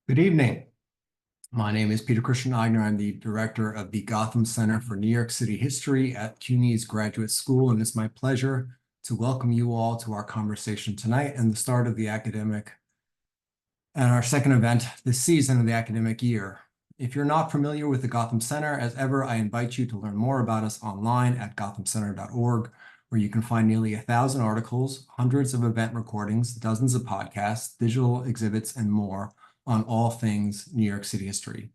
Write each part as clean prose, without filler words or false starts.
Good evening. My name is Peter Christian Eigner. I'm the director of the Gotham Center for New York City History at CUNY's Graduate School, and it's my pleasure to welcome you all to our conversation tonight and the start of the academic and our second event this season of the academic year. If you're not familiar with the Gotham Center, as ever, I invite you to learn more about us online at gothamcenter.org, where you can find nearly 1,000 articles, hundreds of event recordings, dozens of podcasts, digital exhibits, and more on all things New York City history.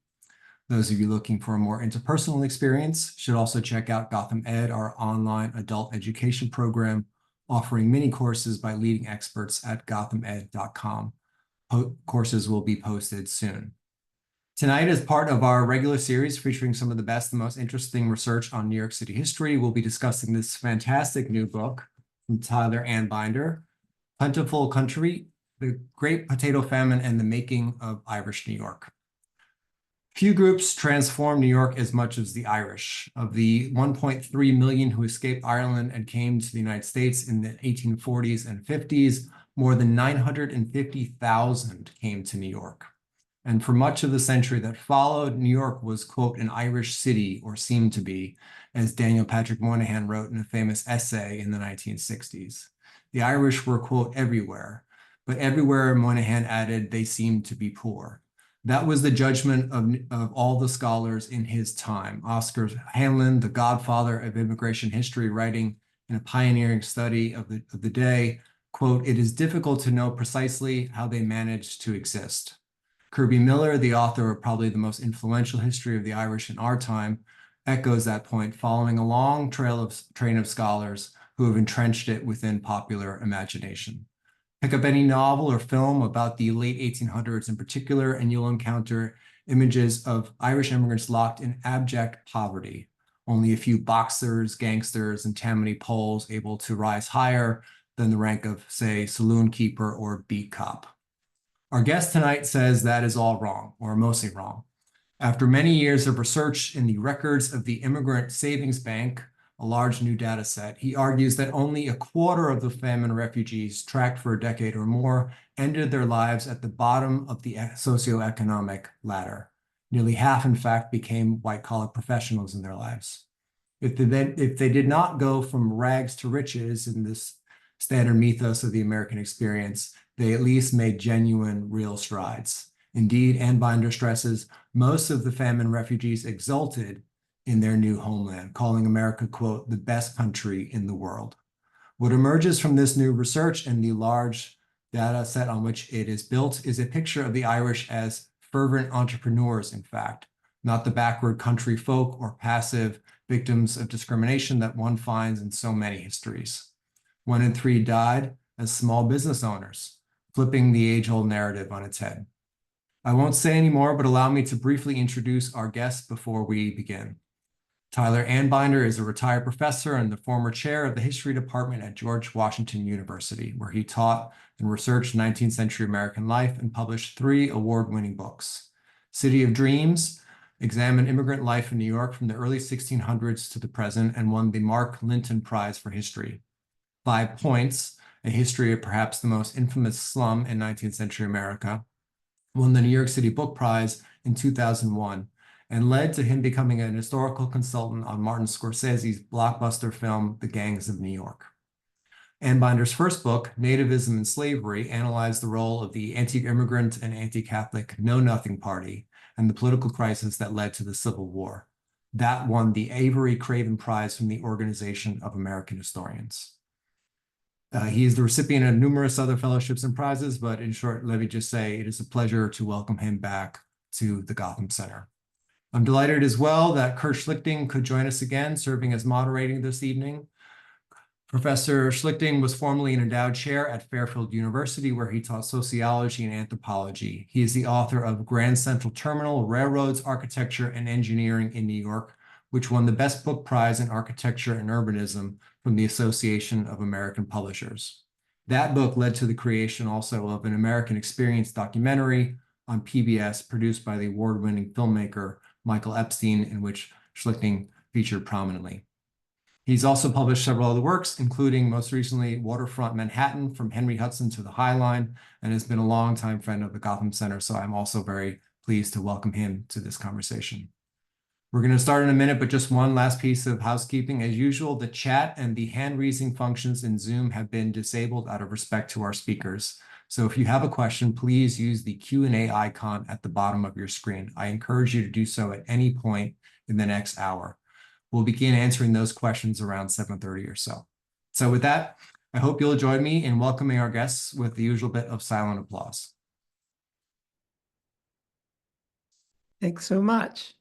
Those of you looking for a more interpersonal experience should also check out Gotham Ed, our online adult education program, offering mini courses by leading experts at gothamed.com. Courses will be posted soon. Tonight, as part of our regular series featuring some of the best and most interesting research on New York City history, we'll be discussing this fantastic new book from Tyler Anbinder, Plentiful Country, The Great Potato Famine and the Making of Irish New York. Few groups transformed New York as much as the Irish. Of the 1.3 million who escaped Ireland and came to the United States in the 1840s and 50s, more than 950,000 came to New York. And for much of the century that followed, New York was, quote, an Irish city, or seemed to be, as Daniel Patrick Moynihan wrote in a famous essay in the 1960s. The Irish were, quote, everywhere. But everywhere, Moynihan added, they seemed to be poor. That was the judgment of all the scholars in his time. Oscar Hanlon, the godfather of immigration history, writing in a pioneering study of the day, quote, it is difficult to know precisely how they managed to exist. Kirby Miller, the author of probably the most influential history of the Irish in our time, echoes that point, following a long train of scholars who have entrenched it within popular imagination. Pick up any novel or film about the late 1800s in particular, and you'll encounter images of Irish immigrants locked in abject poverty. Only a few boxers, gangsters, and Tammany Poles able to rise higher than the rank of, say, saloon keeper or beat cop. Our guest tonight says that is all wrong, or mostly wrong. After many years of research in the records of the Immigrant Savings Bank, a large new data set, he argues that only a quarter of the famine refugees tracked for a decade or more ended their lives at the bottom of the socioeconomic ladder. Nearly half, in fact, became white-collar professionals in their lives. If they did not go from rags to riches in this standard mythos of the American experience, they at least made genuine, real strides. Indeed, Anbinder stresses, most of the famine refugees exulted in their new homeland, calling America, quote, the best country in the world. What emerges from this new research and the large data set on which it is built is a picture of the Irish as fervent entrepreneurs, in fact, not the backward country folk or passive victims of discrimination that one finds in so many histories. 1 in 3 died as small business owners, flipping the age-old narrative on its head. I won't say any more, but allow me to briefly introduce our guests before we begin. Tyler Anbinder is a retired professor and the former chair of the history department at George Washington University, where he taught and researched 19th century American life and published 3 award-winning books. City of Dreams examined immigrant life in New York from the early 1600s to the present and won the Mark Linton Prize for History. 5 Points, a history of perhaps the most infamous slum in 19th century America, won the New York City Book Prize in 2001, and led to him becoming an historical consultant on Martin Scorsese's blockbuster film, The Gangs of New York. Anbinder's first book, Nativism and Slavery, analyzed the role of the anti-immigrant and anti-Catholic Know Nothing Party and the political crisis that led to the Civil War. That won the Avery Craven Prize from the Organization of American Historians. He is the recipient of numerous other fellowships and prizes, but in short, let me just say it is a pleasure to welcome him back to the Gotham Center. I'm delighted as well that Kurt Schlichting could join us again, serving as moderating this evening. Professor Schlichting was formerly an endowed chair at Fairfield University, where he taught sociology and anthropology. He is the author of Grand Central Terminal, Railroads, Architecture, and Engineering in New York, which won the Best Book Prize in Architecture and Urbanism from the Association of American Publishers. That book led to the creation also of an American Experience documentary on PBS produced by the award-winning filmmaker Michael Epstein, in which Schlichting featured prominently. He's also published several other works, including most recently Waterfront Manhattan, From Henry Hudson to the High Line, and has been a longtime friend of the Gotham Center. So I'm also very pleased to welcome him to this conversation. We're going to start in a minute, but just one last piece of housekeeping. As usual, the chat and the hand-raising functions in Zoom have been disabled out of respect to our speakers. So if you have a question, please use the Q&A icon at the bottom of your screen. I encourage you to do so at any point in the next hour. We'll begin answering those questions around 7:30 or so. So with that, I hope you'll join me in welcoming our guests with the usual bit of silent applause. Thanks so much.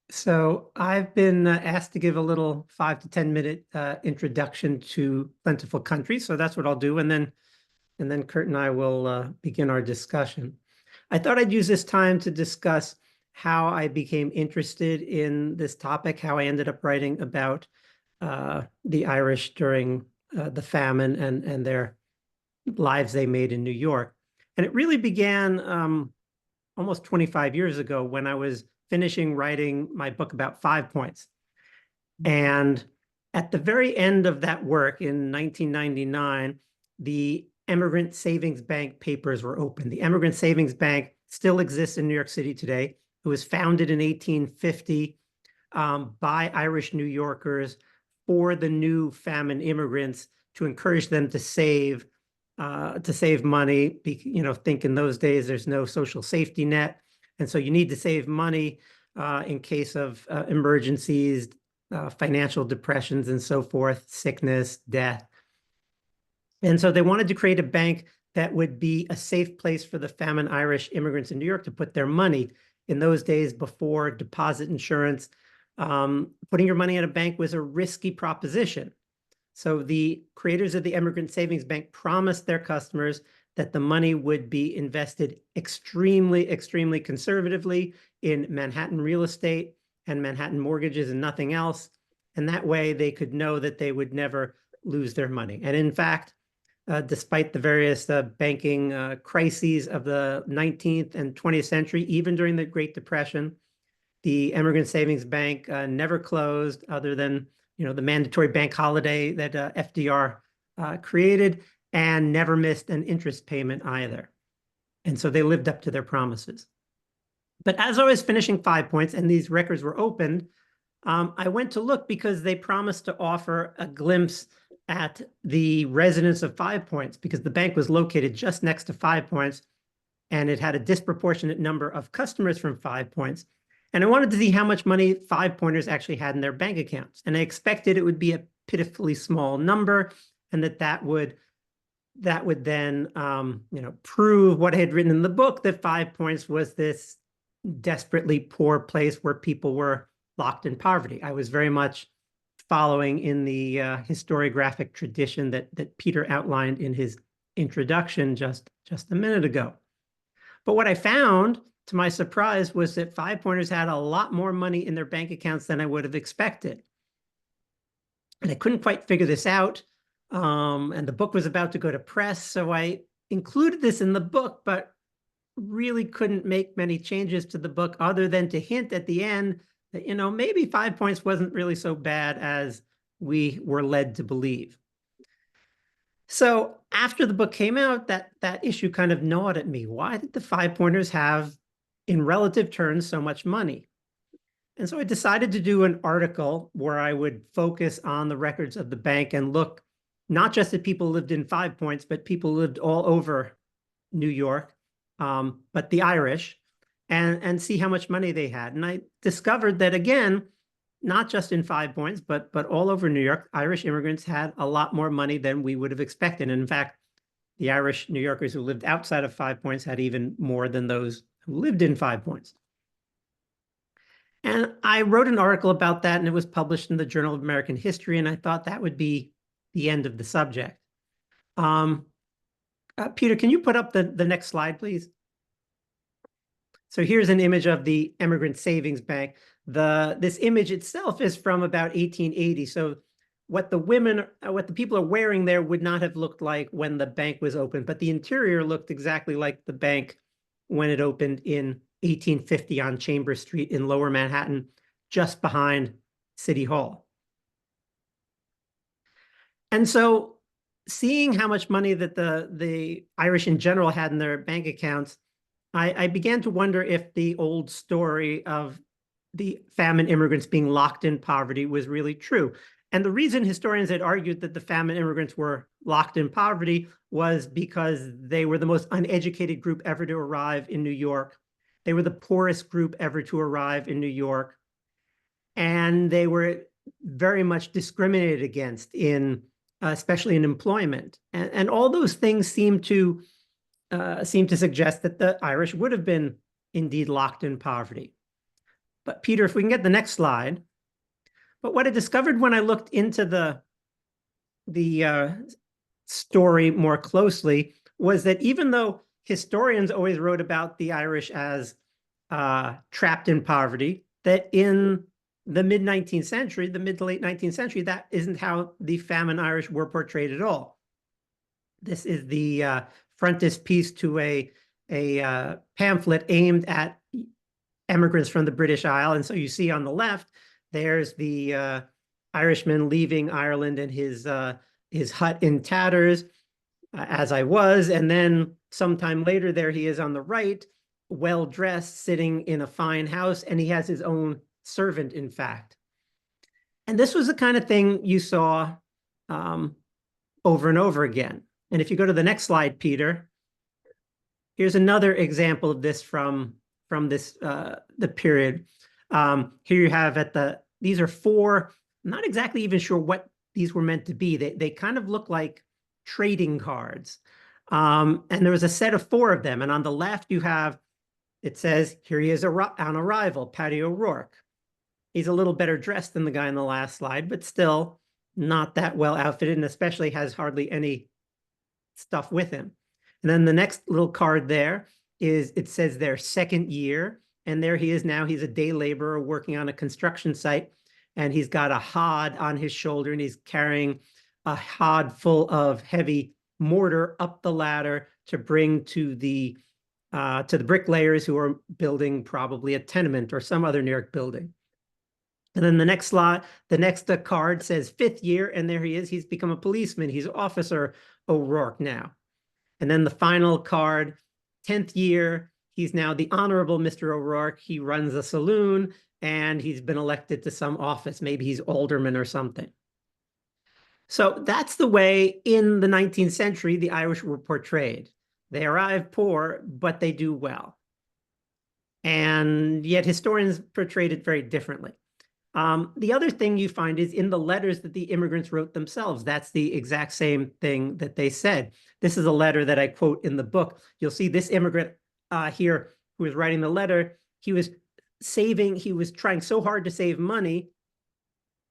So I've been asked to give a little 5 to 10 minute introduction to Plentiful Country. So that's what I'll do. And then Kurt and I will begin our discussion. I thought I'd use this time to discuss how I became interested in this topic, how I ended up writing about the Irish during the famine and their lives they made in New York. And it really began almost 25 years ago when I was finishing writing my book about 5 points. And at the very end of that work in 1999, the Immigrant Savings Bank papers were open. The Immigrant Savings Bank still exists in New York City today. It was founded in 1850 by Irish New Yorkers for the new famine immigrants to encourage them to save money. Think in those days there's no social safety net, and so you need to save money in case of emergencies, financial depressions, and so forth, sickness, death. And so they wanted to create a bank that would be a safe place for the famine Irish immigrants in New York to put their money. In those days, before deposit insurance, putting your money in a bank was a risky proposition. So the creators of the Immigrant Savings Bank promised their customers that the money would be invested extremely, extremely conservatively in Manhattan real estate and Manhattan mortgages and nothing else. And that way they could know that they would never lose their money. And in fact, despite the various banking crises of the 19th and 20th century, even during the Great Depression, the Immigrant Savings Bank never closed, other than the mandatory bank holiday that FDR created, and never missed an interest payment either. And so they lived up to their promises. But as I was finishing 5 points and these records were opened, I went to look because they promised to offer a glimpse at the residents of 5 points, because the bank was located just next to 5 points and it had a disproportionate number of customers from 5 points. And I wanted to see how much money 5 pointers actually had in their bank accounts. And I expected it would be a pitifully small number, and that would then prove what I had written in the book, that 5 points was this desperately poor place where people were locked in poverty. I was very much following in the historiographic tradition that Peter outlined in his introduction just a minute ago. But what I found, to my surprise, was that 5 pointers had a lot more money in their bank accounts than I would have expected. And I couldn't quite figure this out. And the book was about to go to press, so I included this in the book, but really couldn't make many changes to the book other than to hint at the end that, maybe 5 points wasn't really so bad as we were led to believe. So after the book came out, that issue kind of gnawed at me. Why did the 5 pointers have, in relative terms, so much money? And so I decided to do an article where I would focus on the records of the bank and look not just at people who lived in 5 points, but people who lived all over New York, but the Irish, and see how much money they had. And I discovered that, again, not just in 5 points, but all over New York, Irish immigrants had a lot more money than we would have expected. And in fact, the Irish New Yorkers who lived outside of 5 points had even more than those who lived in 5 points. And I wrote an article about that, and it was published in the Journal of American History, and I thought that would be the end of the subject. Peter, can you put up the next slide, please? So here's an image of the Immigrant Savings Bank. This image itself is from about 1880. So what the people are wearing there would not have looked like when the bank was opened, but the interior looked exactly like the bank when it opened in 1850 on Chambers Street in Lower Manhattan, just behind City Hall. And so seeing how much money that the Irish in general had in their bank accounts, I began to wonder if the old story of the famine immigrants being locked in poverty was really true. And the reason historians had argued that the famine immigrants were locked in poverty was because they were the most uneducated group ever to arrive in New York. They were the poorest group ever to arrive in New York. And they were very much discriminated against in, especially in employment. And all those things seem to suggest that the Irish would have been indeed locked in poverty. But Peter, if we can get the next slide. But what I discovered when I looked into the story more closely was that even though historians always wrote about the Irish as trapped in poverty, that in the mid-19th century, the mid to late 19th century, that isn't how the famine Irish were portrayed at all. This is the frontispiece to a pamphlet aimed at immigrants from the British Isle. And so you see on the left, there's the Irishman leaving Ireland and his hut in tatters, as I was. And then sometime later, there he is on the right, well-dressed, sitting in a fine house, and he has his own servant, in fact. And this was the kind of thing you saw over and over again. And if you go to the next slide, Peter, here's another example of this from this the period. Here you have these are four, I'm not exactly even sure what these were meant to be. They kind of look like trading cards. And there was a set of four of them. And on the left, you have, it says, here he is on arrival, Paddy O'Rourke. He's a little better dressed than the guy in the last slide, but still not that well outfitted, and especially has hardly any stuff with him. And then the next little card there is, it says their second year. And there he is now. He's a day laborer working on a construction site. And he's got a hod on his shoulder, and he's carrying a hod full of heavy mortar up the ladder to bring to the bricklayers who are building probably a tenement or some other New York building. And then the next slide, the next card says fifth year, and there he is. He's become a policeman. He's Officer O'Rourke now. And then the final card, 10th year, he's now the Honorable Mr. O'Rourke. He runs a saloon, and he's been elected to some office. Maybe he's alderman or something. So that's the way in the 19th century the Irish were portrayed. They arrive poor, but they do well. And yet historians portrayed it very differently. The other thing you find is in the letters that the immigrants wrote themselves. That's the exact same thing that they said. This is a letter that I quote in the book. You'll see this immigrant here who was writing the letter. He was trying so hard to save money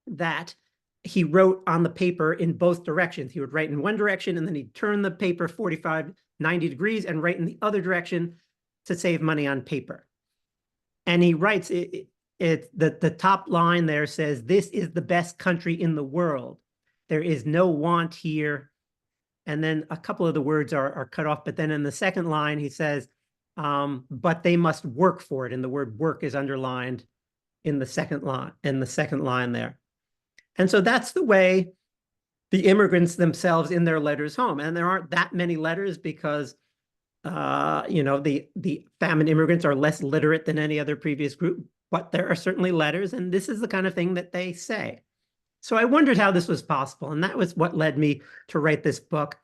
that he wrote on the paper in both directions. He would write in one direction, and then he'd turn the paper 45, 90 degrees and write in the other direction to save money on paper. And he writes, the top line there says, "This is the best country in the world. There is no want here." And then a couple of the words are cut off. But then in the second line, he says, "But they must work for it." And the word work is underlined in the second line there. And so that's the way the immigrants themselves in their letters home. And there aren't that many letters because, the famine immigrants are less literate than any other previous group, but there are certainly letters, and this is the kind of thing that they say. So I wondered how this was possible, and that was what led me to write this book,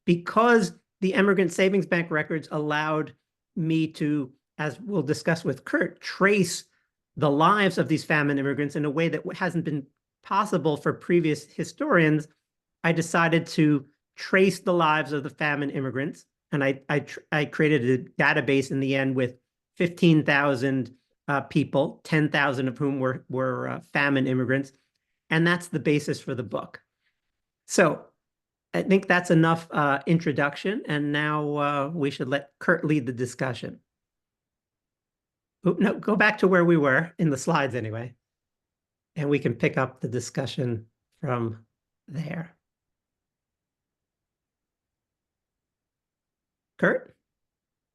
because the Immigrant Savings Bank records allowed me to, as we'll discuss with Kurt, trace the lives of these famine immigrants in a way that hasn't been possible for previous historians. I decided to trace the lives of the famine immigrants, and I created a database in the end with 15,000 people, 10,000 of whom were famine immigrants, and that's the basis for the book. So I think that's enough introduction, and now we should let Kurt lead the discussion. No, go back to where we were in the slides anyway, and we can pick up the discussion from there. Kurt?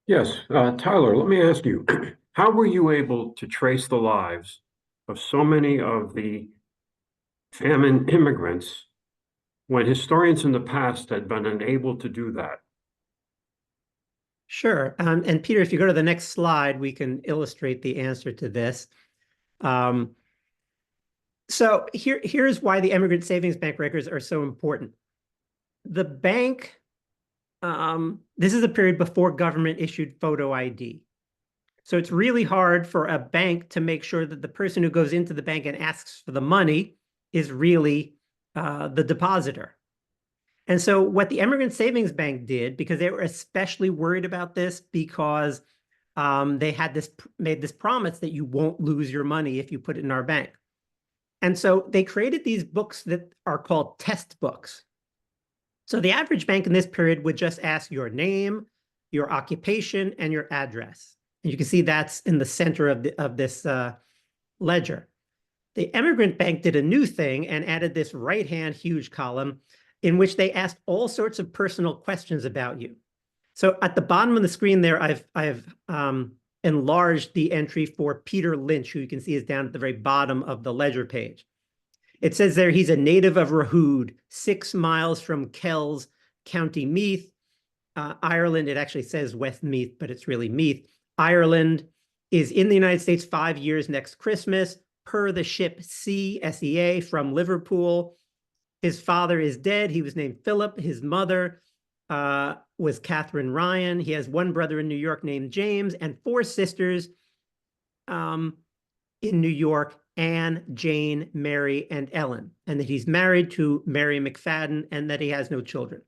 Yes, Tyler, let me ask you, how were you able to trace the lives of so many of the famine immigrants when historians in the past had been unable to do that? Sure. And Peter, if you go to the next slide, we can illustrate the answer to this. So here's why the Emigrant Savings Bank records are so important. The bank, this is a period before government issued photo ID. So it's really hard for a bank to make sure that the person who goes into the bank and asks for the money is really the depositor. And so what the Emigrant Savings Bank did, because they were especially worried about this, because they had made this promise that you won't lose your money if you put it in our bank. And so they created these books that are called test books. So the average bank in this period would just ask your name, your occupation, and your address. And you can see that's in the center of this ledger. The Emigrant Bank did a new thing and added this right-hand huge column in which they asked all sorts of personal questions about you. So at the bottom of the screen there, I've enlarged the entry for Peter Lynch, who you can see is down at the very bottom of the ledger page. It says there he's a native of Rahood, 6 miles from Kells, County Meath, Ireland. It actually says Westmeath, but it's really Meath. Ireland, is in the United States 5 years next Christmas, per the ship SEA from Liverpool. His father is dead. He was named Philip. His mother was Catherine Ryan. He has 1 brother in New York named James and 4 sisters in New York, Anne, Jane, Mary, and Ellen, and that he's married to Mary McFadden and that he has no children.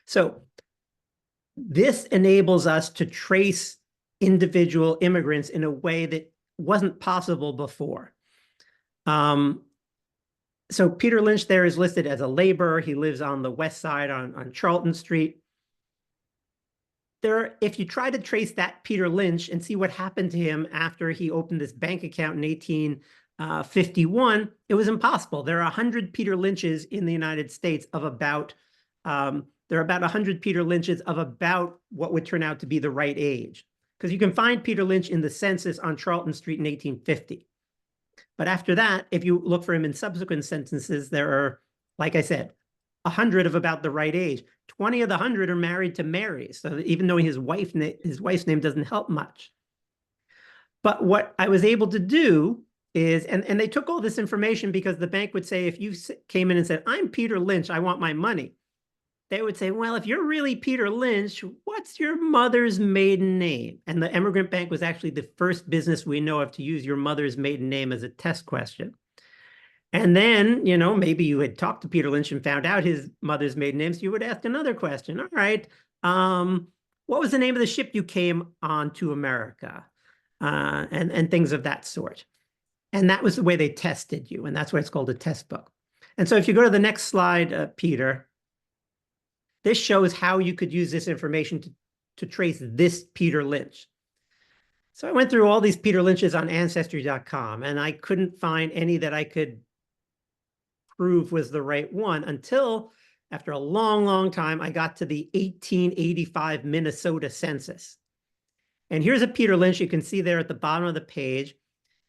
So this enables us to trace individual immigrants in a way that wasn't possible before. So Peter Lynch there is listed as a laborer. He lives on the west side on Charlton Street. If you try to trace that Peter Lynch and see what happened to him after he opened this bank account in 1851, it was impossible. There are 100 Peter Lynches in the United States of about, there are about 100 Peter Lynches of about what would turn out to be the right age. Because you can find Peter Lynch in the census on Charlton Street in 1850. But after that, if you look for him in subsequent censuses, there are, like I said, 100 of about the right age. 20 of the 100 are married to Mary. So even though his wife's name doesn't help much. But what I was able to do is, and they took all this information because the bank would say, if you came in and said, I'm Peter Lynch, I want my money. They would say, well, if you're really Peter Lynch, what's your mother's maiden name? And the Emigrant Bank was actually the first business we know of to use your mother's maiden name as a test question. And then, you know, maybe you had talked to Peter Lynch and found out his mother's maiden name, so you would ask another question. All right, what was the name of the ship you came on to America? And things of that sort. And that was the way they tested you, and that's why it's called a test book. And so if you go to the next slide, Peter, this shows how you could use this information to trace this Peter Lynch. So I went through all these Peter Lynches on Ancestry.com, and I couldn't find any that I could prove was the right one until, after a long, long time, I got to the 1885 Minnesota census. And here's a Peter Lynch you can see there at the bottom of the page.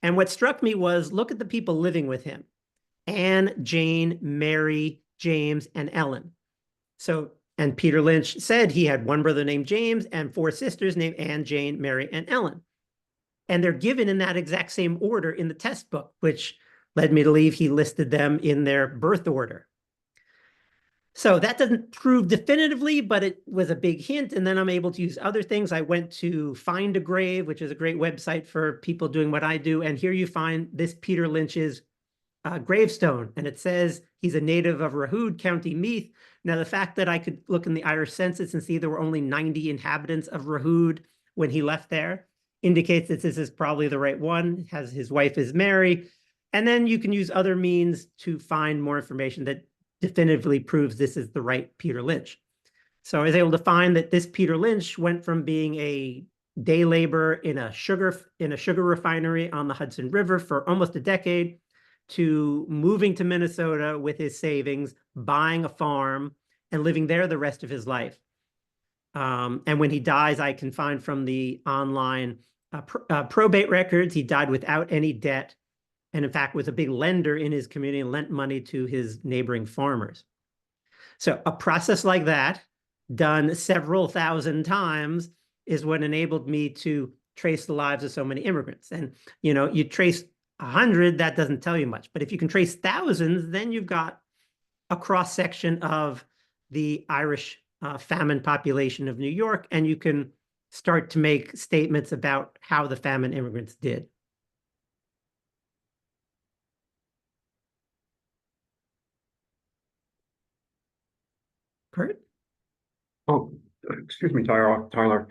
And what struck me was, look at the people living with him: Anne, Jane, Mary, James, and Ellen. So, and Peter Lynch said he had 1 brother named James and 4 sisters named Anne, Jane, Mary, and Ellen. And they're given in that exact same order in the test book, which led me to believe he listed them in their birth order. So that doesn't prove definitively, but it was a big hint. And then I'm able to use other things. I went to Find a Grave, which is a great website for people doing what I do. And here you find this Peter Lynch's gravestone. And it says he's a native of Rahood, County Meath. Now, the fact that I could look in the Irish census and see there were only 90 inhabitants of Rahood when he left there indicates that this is probably the right one. His wife is Mary. And then you can use other means to find more information that definitively proves this is the right Peter Lynch. So I was able to find that this Peter Lynch went from being a day laborer in a sugar refinery on the Hudson River for almost a decade to moving to Minnesota with his savings, buying a farm, and living there the rest of his life. And when he dies, I can find from the online probate records, he died without any debt and in fact was a big lender in his community and lent money to his neighboring farmers. So a process like that, done several thousand times, is what enabled me to trace the lives of so many immigrants. And, you trace 100, that doesn't tell you much. But if you can trace thousands, then you've got a cross-section of the Irish famine population of New York, and you can start to make statements about how the famine immigrants did. Kurt? Oh, excuse me, Tyler.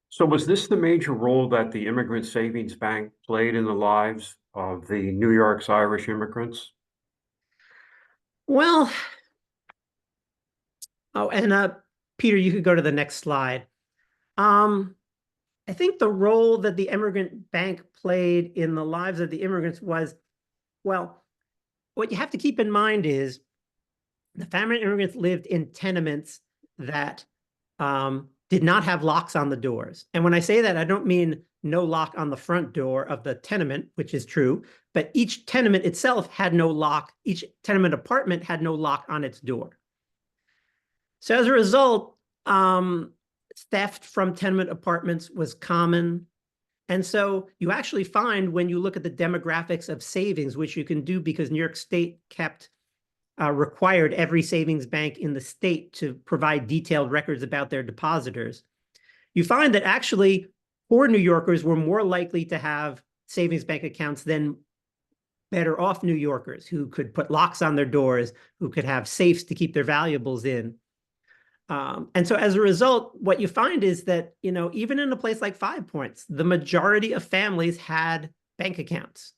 So was this the major role that the Immigrant Savings Bank played in the lives of the New York's Irish immigrants? Well, and Peter, you could go to the next slide. I think the role that the immigrant bank played in the lives of the immigrants was, well, what you have to keep in mind is the famine immigrants lived in tenements that did not have locks on the doors. And when I say that, I don't mean no lock on the front door of the tenement, which is true, but each tenement itself had no lock. Each tenement apartment had no lock on its door. So as a result, theft from tenement apartments was common. And so you actually find, when you look at the demographics of savings, which you can do because New York State required every savings bank in the state to provide detailed records about their depositors, you find that actually poor New Yorkers were more likely to have savings bank accounts than better off New Yorkers who could put locks on their doors, who could have safes to keep their valuables in. And so as a result, what you find is that, even in a place like Five Points, the majority of families had bank accounts.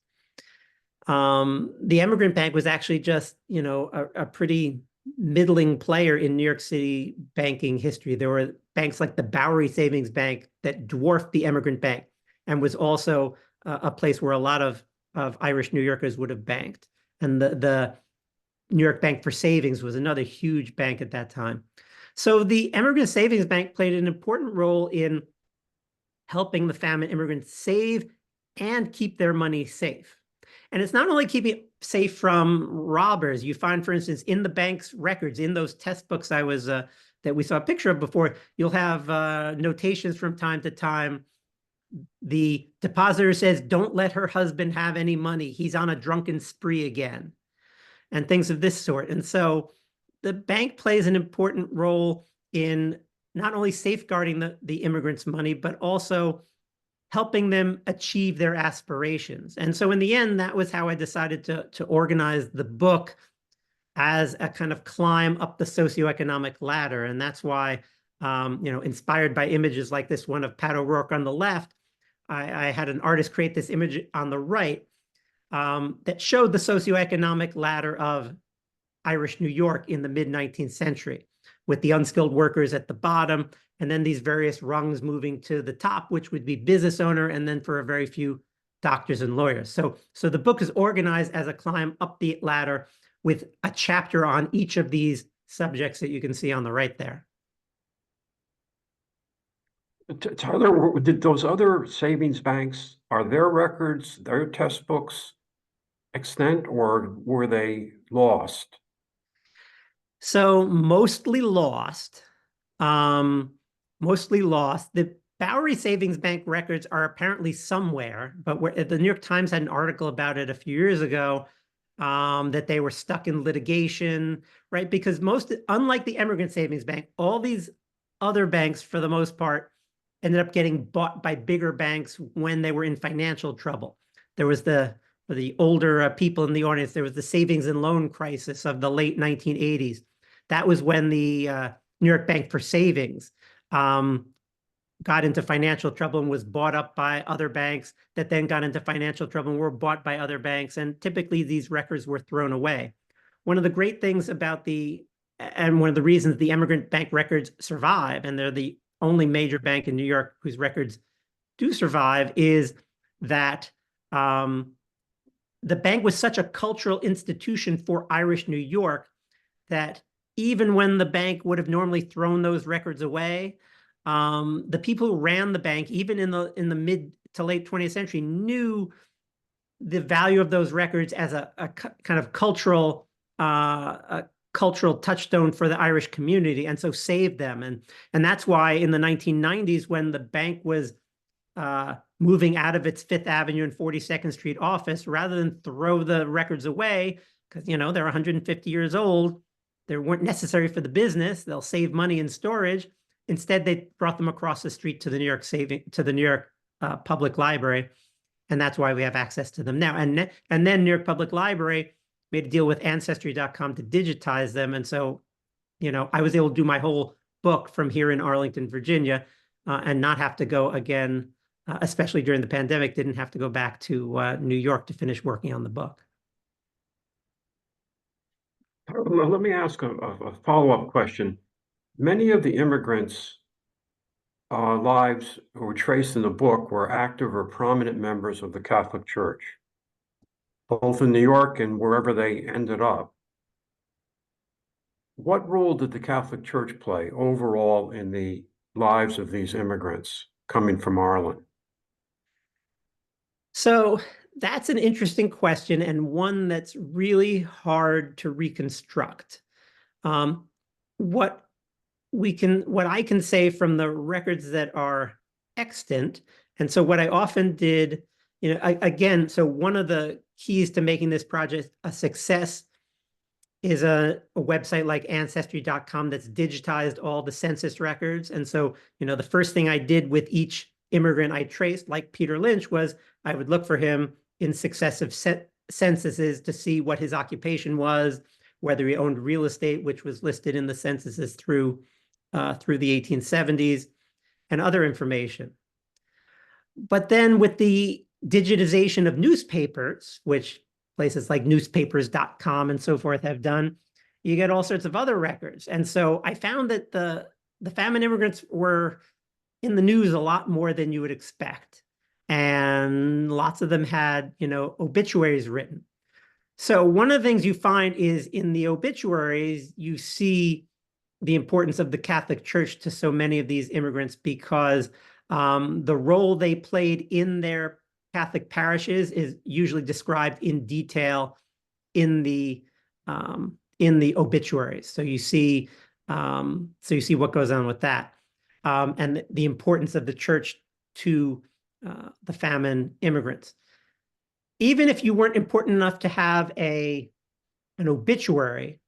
The immigrant bank was actually just, a pretty middling player in New York City banking history. There were banks like the Bowery Savings Bank that dwarfed the immigrant bank and was also a place where a lot of Irish New Yorkers would have banked. And the New York Bank for Savings was another huge bank at that time. So the Immigrant Savings Bank played an important role in helping the famine immigrants save and keep their money safe. And it's not only keeping it safe from robbers. You find, for instance, in the bank's records, in those test books that we saw a picture of before, you'll have notations from time to time. The depositor says, "Don't let her husband have any money. He's on a drunken spree again," and things of this sort. And so the bank plays an important role in not only safeguarding the immigrants' money, but also helping them achieve their aspirations. And so in the end, that was how I decided to organize the book as a kind of climb up the socioeconomic ladder. And that's why, inspired by images like this one of Pat O'Rourke on the left, I had an artist create this image on the right that showed the socioeconomic ladder of Irish New York in the mid-19th century, with the unskilled workers at the bottom, and then these various rungs moving to the top, which would be business owner, and then for a very few, doctors and lawyers. So the book is organized as a climb up the ladder with a chapter on each of these subjects that you can see on the right there. Tyler, did those other savings banks, are their records, their test books extant, or were they lost? So mostly lost. Mostly lost. The Bowery Savings Bank records are apparently somewhere, but the New York Times had an article about it a few years ago, that they were stuck in litigation, right? Because unlike the Immigrant Savings Bank, all these other banks, for the most part, ended up getting bought by bigger banks when they were in financial trouble. There was for the older people in the audience, there was the savings and loan crisis of the late 1980s. That was when the New York Bank for Savings got into financial trouble and was bought up by other banks that then got into financial trouble and were bought by other banks. And typically these records were thrown away. One of the great things about and one of the reasons the immigrant bank records survive, and they're the only major bank in New York whose records do survive, is that the bank was such a cultural institution for Irish New York that even when the bank would have normally thrown those records away, the people who ran the bank, even in the mid to late 20th century, knew the value of those records as a kind of cultural touchstone for the Irish community, and so saved them. And that's why in the 1990s, when the bank was moving out of its Fifth Avenue and 42nd Street office, rather than throw the records away, because they're 150 years old, they weren't necessary for the business, they'll save money in storage. Instead, they brought them across the street to the New York Public Library, and that's why we have access to them now. And then New York Public Library made a deal with Ancestry.com to digitize them, and so I was able to do my whole book from here in Arlington, Virginia, and not have to go again, especially during the pandemic, didn't have to go back to New York to finish working on the book. Let me ask a follow-up question. Many of the immigrants' lives who were traced in the book were active or prominent members of the Catholic Church, both in New York and wherever they ended up. What role did the Catholic Church play overall in the lives of these immigrants coming from Ireland? So that's an interesting question, and one that's really hard to reconstruct. What I can say from the records that are extant, and so what I often did, again, so one of the keys to making this project a success is a website like Ancestry.com that's digitized all the census records. And so, the first thing I did with each immigrant I traced, like Peter Lynch, was I would look for him in successive censuses to see what his occupation was, whether he owned real estate, which was listed in the censuses through the 1870s, and other information. But then with the digitization of newspapers, which places like newspapers.com and so forth have done, you get all sorts of other records. And so I found that the famine immigrants were in the news a lot more than you would expect. And lots of them had, obituaries written. So one of the things you find is in the obituaries, you see the importance of the Catholic Church to so many of these immigrants, because the role they played in their Catholic parishes is usually described in detail in the obituaries. So you see what goes on with that, and the importance of the church to the famine immigrants. Even if you weren't important enough to have an obituary,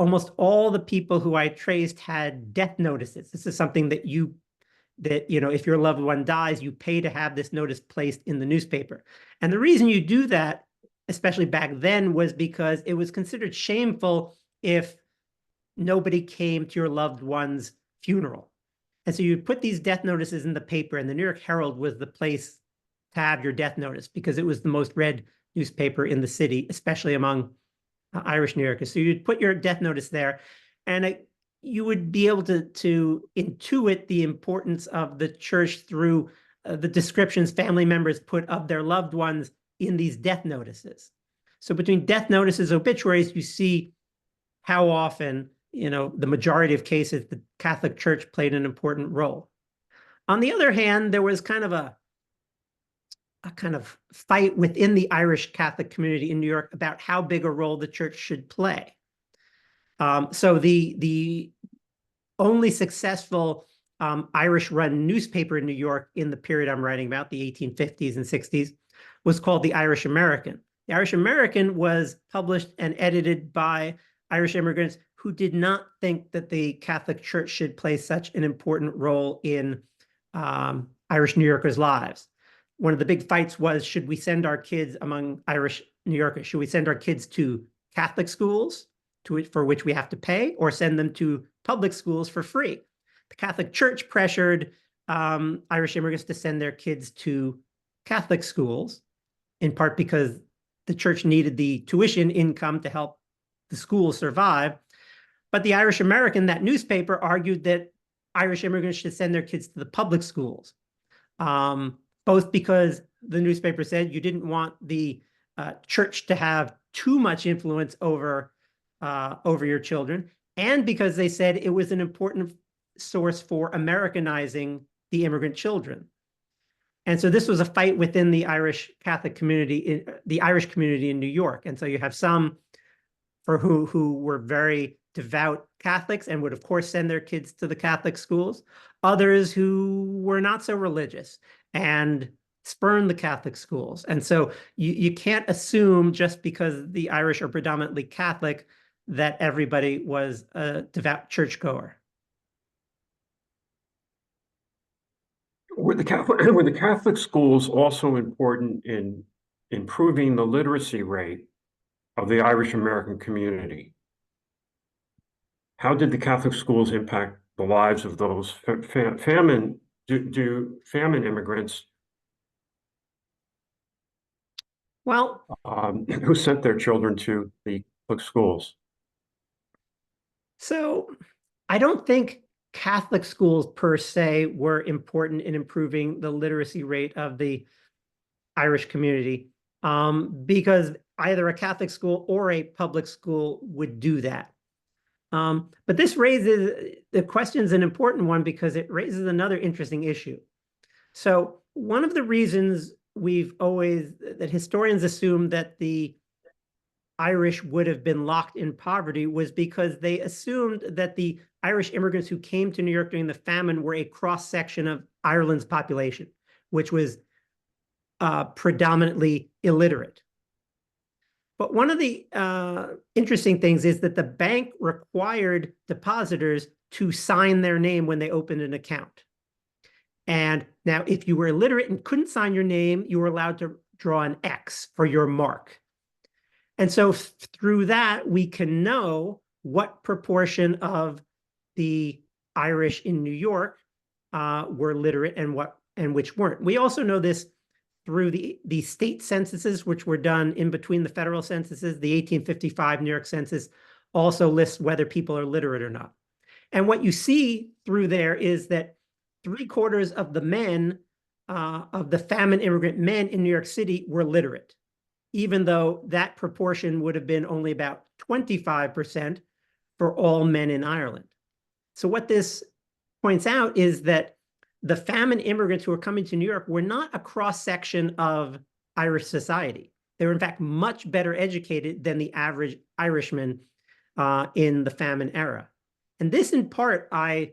almost all the people who I traced had death notices. This is something that if your loved one dies, you pay to have this notice placed in the newspaper. And the reason you do that, especially back then, was because it was considered shameful if nobody came to your loved one's funeral. And so you'd put these death notices in the paper, and the New York Herald was the place to have your death notice because it was the most read newspaper in the city, especially among Irish New Yorkers. So you'd put your death notice there, and you would be able to intuit the importance of the church through the descriptions family members put of their loved ones in these death notices. So between death notices, obituaries, you see how often, the majority of cases, the Catholic Church played an important role. On the other hand, there was kind of a fight within the Irish Catholic community in New York about how big a role the church should play. So the only successful Irish-run newspaper in New York in the period I'm writing about, the 1850s and 60s, was called the Irish American. The Irish American was published and edited by Irish immigrants who did not think that the Catholic Church should play such an important role in Irish New Yorkers' lives. One of the big fights was, should we send our kids among Irish New Yorkers? Should we send our kids to Catholic schools for which we have to pay, or send them to public schools for free? The Catholic Church pressured Irish immigrants to send their kids to Catholic schools, in part because the church needed the tuition income to help the schools survive. But the Irish American, that newspaper, argued that Irish immigrants should send their kids to the public schools, both because the newspaper said you didn't want the church to have too much influence over your children, and because they said it was an important source for Americanizing the immigrant children. And so this was a fight within the Irish Catholic community, the Irish community in New York. And so you have some for who were very devout Catholics and would, of course, send their kids to the Catholic schools. Others who were not so religious and spurned the Catholic schools. And so you can't assume just because the Irish are predominantly Catholic that everybody was a devout churchgoer. Were the Catholic schools also important in improving the literacy rate of the Irish American community? How did the Catholic schools impact the lives of those famine immigrants Well, who sent their children to the public schools? so I don't think Catholic schools per se were important in improving the literacy rate of the Irish community, because either a Catholic school or a public school would do that. But this raises, the question is an important one because it raises another interesting issue. So one of the reasons that historians assume that the Irish would have been locked in poverty was because they assumed that the Irish immigrants who came to New York during the famine were a cross-section of Ireland's population, which was predominantly illiterate. But one of the interesting things is that the bank required depositors to sign their name when they opened an account. And now, if you were illiterate and couldn't sign your name, you were allowed to draw an X for your mark. And so through that, we can know what proportion of the Irish in New York were literate and which weren't. We also know this through the state censuses, which were done in between the federal censuses. The 1855 New York census also lists whether people are literate or not. And what you see through there is that 3/4 of the men, of the famine immigrant men in New York City were literate, even though that proportion would have been only about 25% for all men in Ireland. So what this points out is that the famine immigrants who were coming to New York were not a cross-section of Irish society. They were, in fact, much better educated than the average Irishman in the famine era. And this, in part, I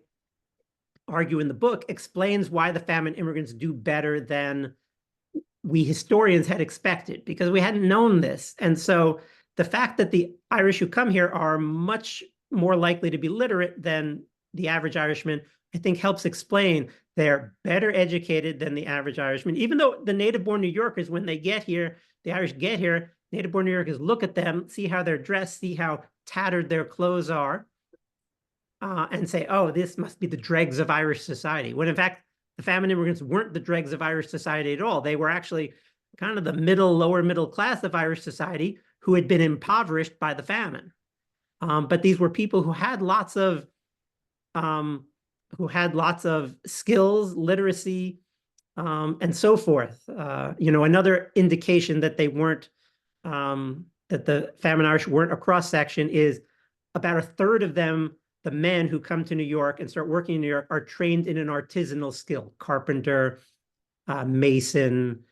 argue in the book, explains why the famine immigrants do better than we historians had expected, because we hadn't known this. And so the fact that the Irish who come here are much more likely to be literate than the average Irishman, I think helps explain they're better educated than the average Irishman. Even though the native-born New Yorkers, when they get here, the Irish get here, native-born New Yorkers look at them, see how they're dressed, see how tattered their clothes are, and say, oh, this must be the dregs of Irish society. When in fact, the famine immigrants weren't the dregs of Irish society at all. They were actually kind of the lower middle class of Irish society who had been impoverished by the famine. But these were people who had lots of skills, literacy, and so forth. Another indication that they weren't, that the famine Irish weren't a cross section is about 1/3 of them, the men who come to New York and start working in New York, are trained in an artisanal skill: carpenter, mason,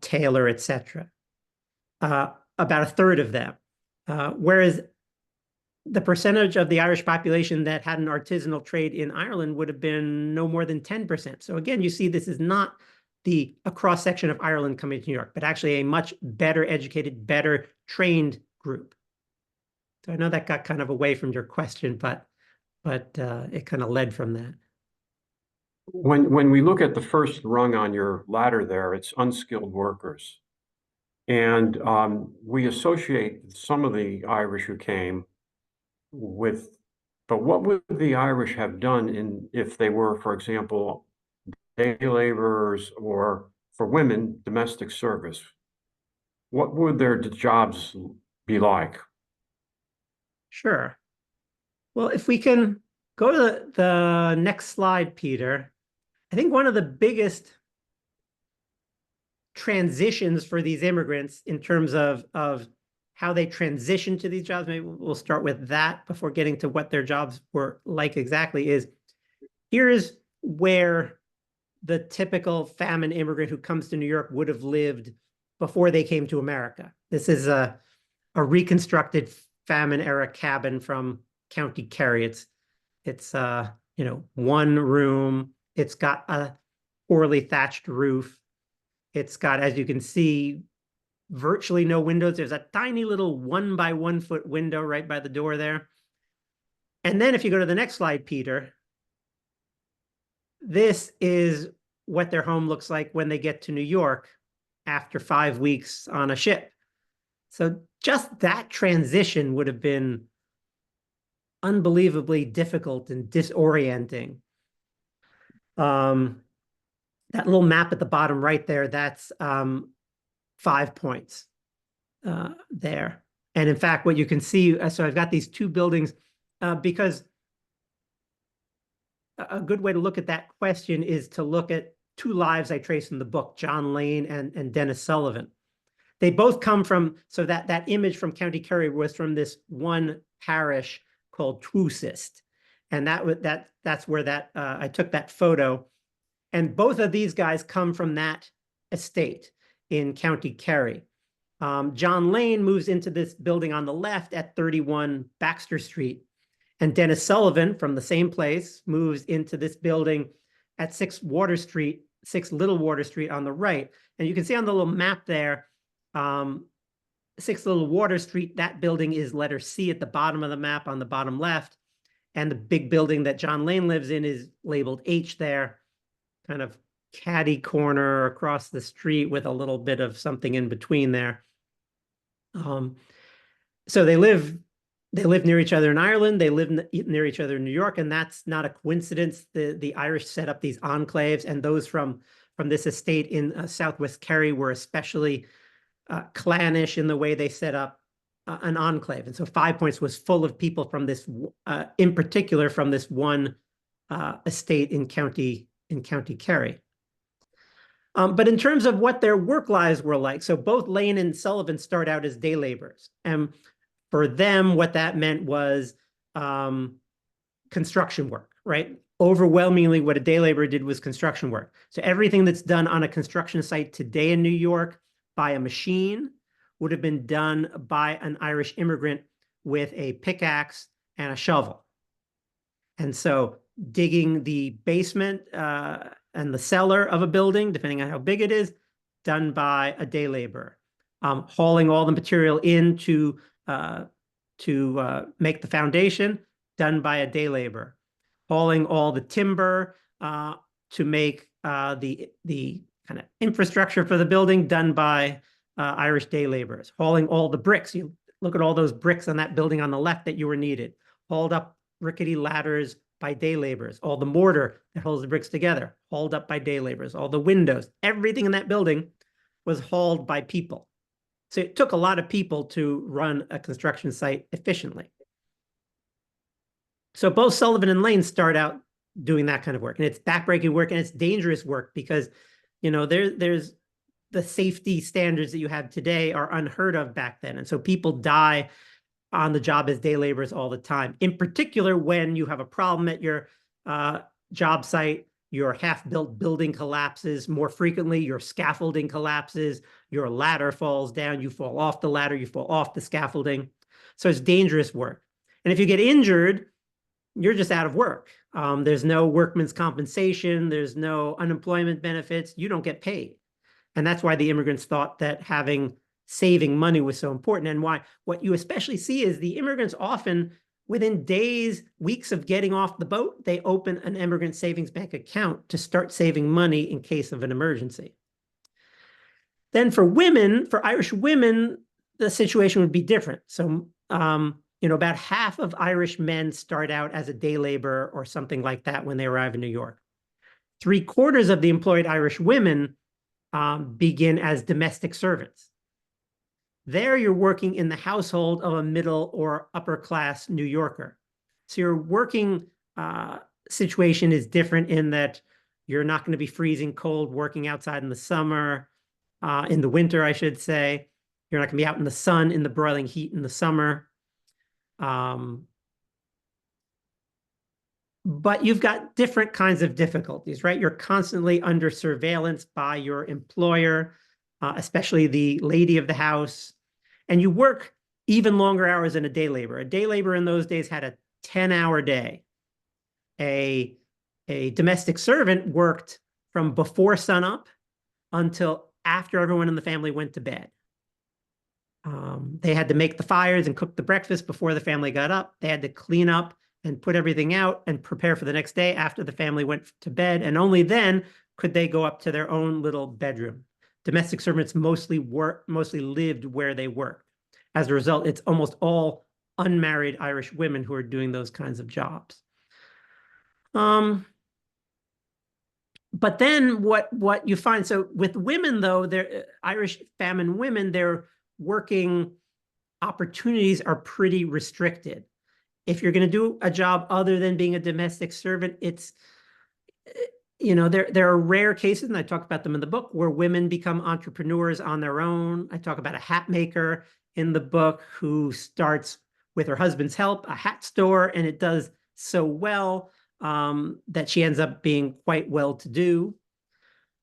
tailor, etc. About 1/3 of them. Whereas the percentage of the Irish population that had an artisanal trade in Ireland would have been no more than 10%. So again, you see this is not a cross-section of Ireland coming to New York, but actually a much better educated, better trained group. So I know that got kind of away from your question, but it kind of led from that. When we look at the first rung on your ladder there, it's unskilled workers. And we associate some of the Irish who came with, but what would the Irish have done if they were, for example, day laborers, or for women, domestic service? What would their jobs be like? Sure. Well, if we can go to the next slide, Peter, I think one of the biggest transitions for these immigrants in terms of how they transition to these jobs, maybe we'll start with that before getting to what their jobs were like exactly, is here's where the typical famine immigrant who comes to New York would have lived before they came to America. This is a reconstructed famine era cabin from County Kerry. It's one room. It's got a poorly thatched roof. It's got, as you can see, virtually no windows. There's a tiny little 1 by 1 foot window right by the door there. And then if you go to the next slide, Peter, this is what their home looks like when they get to New York after 5 weeks on a ship. So just that transition would have been unbelievably difficult and disorienting. That little map at the bottom right there, that's 5 points there. And in fact, what you can see, so I've got these two buildings because a good way to look at that question is to look at two lives I trace in the book, John Lane and Dennis Sullivan. They both come from, so that image from County Kerry was from this one parish called Twosist. And that's where I took that photo. And both of these guys come from that estate in County Kerry. John Lane moves into this building on the left at 31 Baxter Street. And Dennis Sullivan, from the same place, moves into this building at 6 Little Water Street on the right. And you can see on the little map there, 6 Little Water Street, that building is letter C at the bottom of the map on the bottom left. And the big building that John Lane lives in is labeled H there, kind of catty corner across the street with a little bit of something in between there. So they live near each other in Ireland. They live near each other in New York, and that's not a coincidence. The Irish set up these enclaves, and those from this estate in Southwest Kerry were especially clannish in the way they set up an enclave. And so 5 Points was full of people from this, in particular, from this one estate in County Kerry. But in terms of what their work lives were like, so both Lane and Sullivan start out as day laborers. And for them, what that meant was construction work, right? Overwhelmingly, what a day laborer did was construction work. So everything that's done on a construction site today in New York by a machine would have been done by an Irish immigrant with a pickaxe and a shovel. And so digging the basement and the cellar of a building, depending on how big it is, done by a day laborer. Hauling all the material in to make the foundation, done by a day laborer. Hauling all the timber to make the kind of infrastructure for the building, done by Irish day laborers. Hauling all the bricks. You look at all those bricks on that building on the left that you were needed. Hauled up rickety ladders by day laborers. All the mortar that holds the bricks together, hauled up by day laborers. All the windows, everything in that building was hauled by people. So it took a lot of people to run a construction site efficiently. So both Sullivan and Lane start out doing that kind of work, and it's backbreaking work, and it's dangerous work because, there's the safety standards that you have today are unheard of back then. And so people die on the job as day laborers all the time. In particular, when you have a problem at your job site, your half-built building collapses. More frequently, your scaffolding collapses, your ladder falls down, you fall off the ladder, you fall off the scaffolding. So it's dangerous work. And if you get injured, you're just out of work. There's no workman's compensation, there's no unemployment benefits, you don't get paid. And that's why the immigrants thought that saving money was so important. And why what you especially see is the immigrants often, within days, weeks of getting off the boat, they open an immigrant savings bank account to start saving money in case of an emergency. Then for women, for Irish women, the situation would be different. So, about half of Irish men start out as a day laborer or something like that when they arrive in New York. 3/4 of the employed Irish women begin as domestic servants. There you're working in the household of a middle or upper class New Yorker. So your working situation is different in that you're not going to be freezing cold working outside in the summer, in the winter, I should say. You're not going to be out in the sun in the broiling heat in the summer. But you've got different kinds of difficulties, right? You're constantly under surveillance by your employer, especially the lady of the house, and you work even longer hours than a day laborer. A day laborer in those days had a 10-hour day. A domestic servant worked from before sunup until after everyone in the family went to bed. They had to make the fires and cook the breakfast before the family got up. They had to clean up and put everything out and prepare for the next day after the family went to bed. And only then could they go up to their own little bedroom. Domestic servants mostly lived where they worked. As a result, it's almost all unmarried Irish women who are doing those kinds of jobs. But then what you find, so with women though, they're Irish famine women, their working opportunities are pretty restricted. If you're going to do a job other than being a domestic servant, it's, there are rare cases, and I talk about them in the book, where women become entrepreneurs on their own. I talk about a hat maker in the book who starts with her husband's help, a hat store, and it does so well that she ends up being quite well-to-do.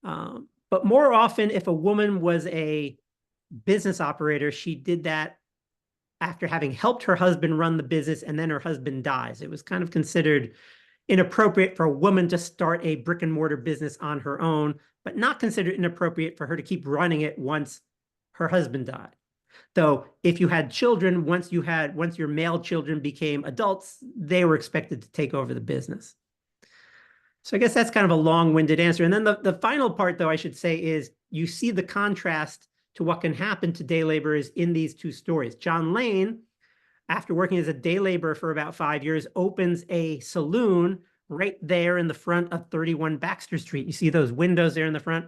But more often, if a woman was a business operator, she did that after having helped her husband run the business, and then her husband dies. It was kind of considered inappropriate for a woman to start a brick and mortar business on her own, but not considered inappropriate for her to keep running it once her husband died. Though if you had children, once your male children became adults, they were expected to take over the business. So I guess that's kind of a long-winded answer. And then the final part, though, I should say, is you see the contrast to what can happen to day laborers in these two stories. John Lane, after working as a day laborer for about 5 years, opens a saloon right there in the front of 31 Baxter Street. You see those windows there in the front?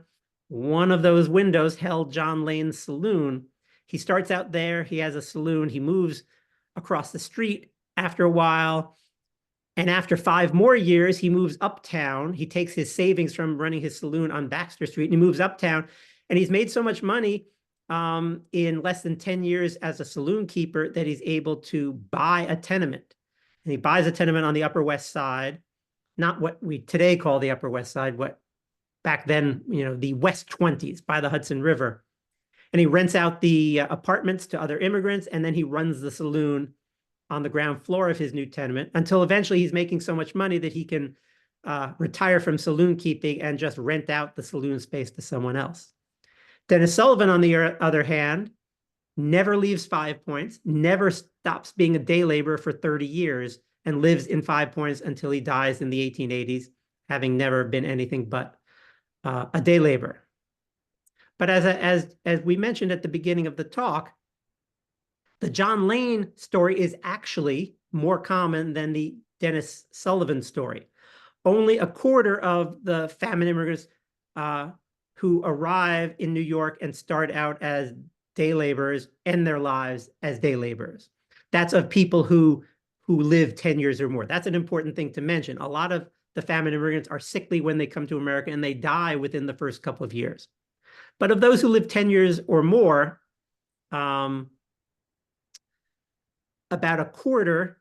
One of those windows held John Lane's saloon. He starts out there. He has a saloon. He moves across the street after a while. And after 5 more years, he moves uptown. He takes his savings from running his saloon on Baxter Street, and he moves uptown. And he's made so much money in less than 10 years as a saloon keeper that he's able to buy a tenement. And he buys a tenement on the Upper West Side, not what we today call the Upper West Side, what back then, the West 20s by the Hudson River. And he rents out the apartments to other immigrants, and then he runs the saloon on the ground floor of his new tenement until eventually he's making so much money that he can retire from saloon keeping and just rent out the saloon space to someone else. Dennis Sullivan, on the other hand, never leaves 5 Points, never stops being a day laborer for 30 years, and lives in 5 Points until he dies in the 1880s, having never been anything but a day laborer. But as we mentioned at the beginning of the talk, the John Lane story is actually more common than the Dennis Sullivan story. Only a quarter of the famine immigrants who arrive in New York and start out as day laborers end their lives as day laborers. That's of people who live 10 years or more. That's an important thing to mention. A lot of the famine immigrants are sickly when they come to America, and they die within the first couple of years. But of those who live 10 years or more, about a quarter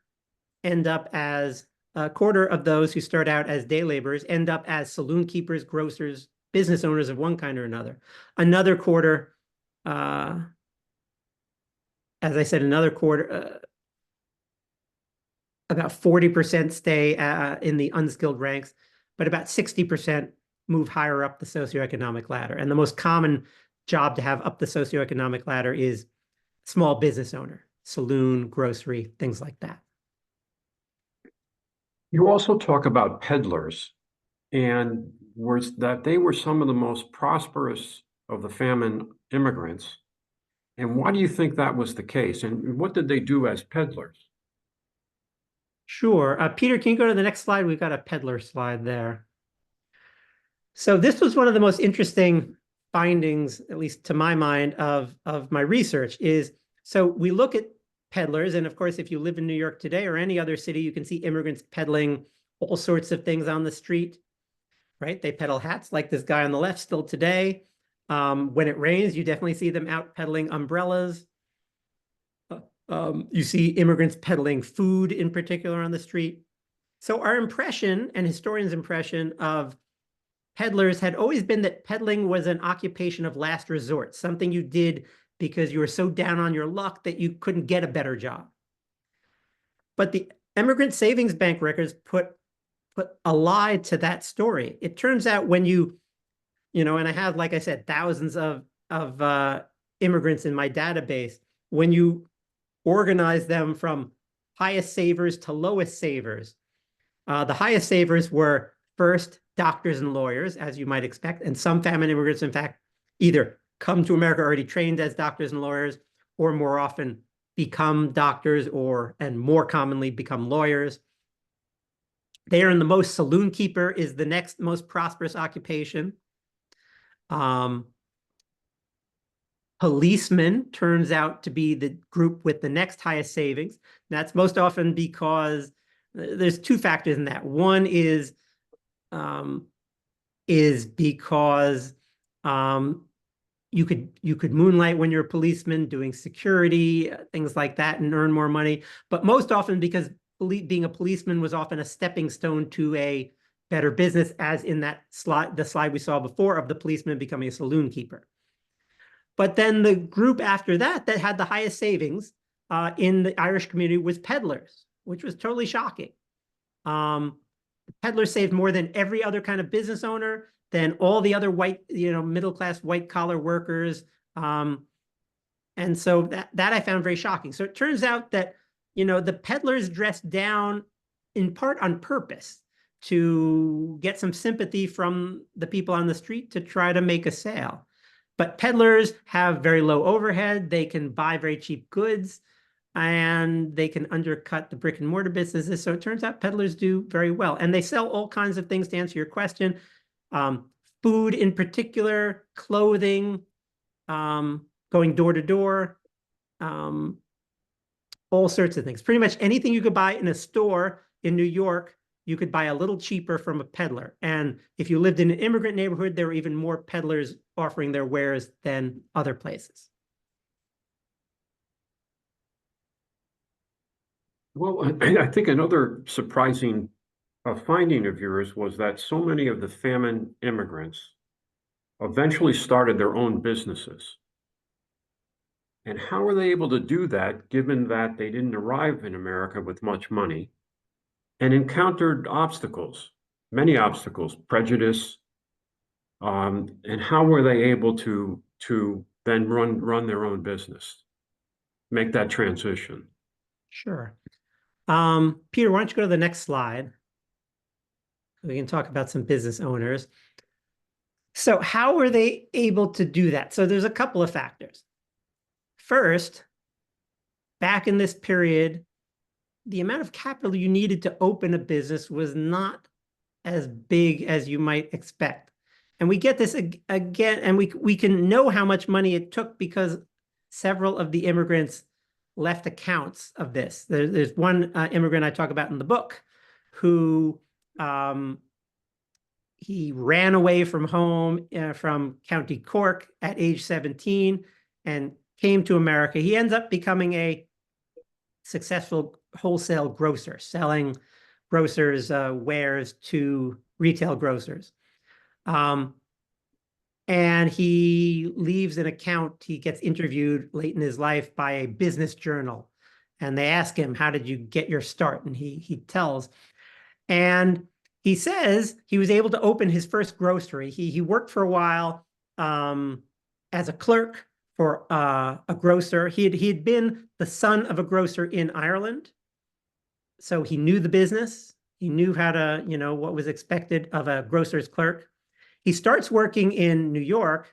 of those who start out as day laborers end up as saloon keepers, grocers, business owners of one kind or another. Another quarter, as I said, about 40% stay in the unskilled ranks, but about 60% move higher up the socioeconomic ladder. And the most common job to have up the socioeconomic ladder is small business owner, saloon, grocery, things like that. You also talk about peddlers, and that they were some of the most prosperous of the famine immigrants. And why do you think that was the case? And what did they do as peddlers? Sure. Peter, can you go to the next slide? We've got a peddler slide there. So this was one of the most interesting findings, at least to my mind, of my research is, so we look at peddlers, and of course, if you live in New York today or any other city, you can see immigrants peddling all sorts of things on the street, right? They peddle hats like this guy on the left still today. When it rains, you definitely see them out peddling umbrellas. You see immigrants peddling food in particular on the street. So our impression, and historians' impression, of peddlers had always been that peddling was an occupation of last resort, something you did because you were so down on your luck that you couldn't get a better job. But the Immigrant Savings Bank records put a lie to that story. It turns out when and I have, like I said, thousands of immigrants in my database, when you organize them from highest savers to lowest savers, the highest savers were first doctors and lawyers, as you might expect, and some famine immigrants, in fact, either come to America already trained as doctors and lawyers, or more often become doctors, and more commonly become lawyers. There in the most, saloon keeper is the next most prosperous occupation. Policeman turns out to be the group with the next highest savings. That's most often because there's two factors in that. One is because you could moonlight when you're a policeman doing security, things like that, and earn more money. But most often because being a policeman was often a stepping stone to a better business, as in the slide we saw before of the policeman becoming a saloon keeper. But then the group after that had the highest savings in the Irish community was peddlers, which was totally shocking. Peddlers saved more than every other kind of business owner, than all the other white, middle-class white-collar workers. And so that I found very shocking. So it turns out that, the peddlers dressed down in part on purpose to get some sympathy from the people on the street to try to make a sale. But peddlers have very low overhead. They can buy very cheap goods, and they can undercut the brick and mortar businesses. So it turns out peddlers do very well. And they sell all kinds of things, to answer your question. Food in particular, clothing, going door to door, all sorts of things. Pretty much anything you could buy in a store in New York, you could buy a little cheaper from a peddler. And if you lived in an immigrant neighborhood, there were even more peddlers offering their wares than other places. Well, I think another surprising finding of yours was that so many of the famine immigrants eventually started their own businesses. And how were they able to do that, given that they didn't arrive in America with much money and encountered obstacles, many obstacles, prejudice, and how were they able to then run their own business, make that transition? Sure. Peter, why don't you go to the next slide? We can talk about some business owners. So how were they able to do that? So there's a couple of factors. First, back in this period, the amount of capital you needed to open a business was not as big as you might expect. And we get this again, and we can know how much money it took because several of the immigrants left accounts of this. There's one immigrant I talk about in the book who he ran away from home from County Cork at age 17 and came to America. He ends up becoming a successful wholesale grocer, selling grocers' wares to retail grocers. And he leaves an account. He gets interviewed late in his life by a business journal. And they ask him, how did you get your start? And he tells. And he says he was able to open his first grocery. He worked for a while as a clerk for a grocer. He had been the son of a grocer in Ireland. So he knew the business. He knew how to, what was expected of a grocer's clerk. He starts working in New York.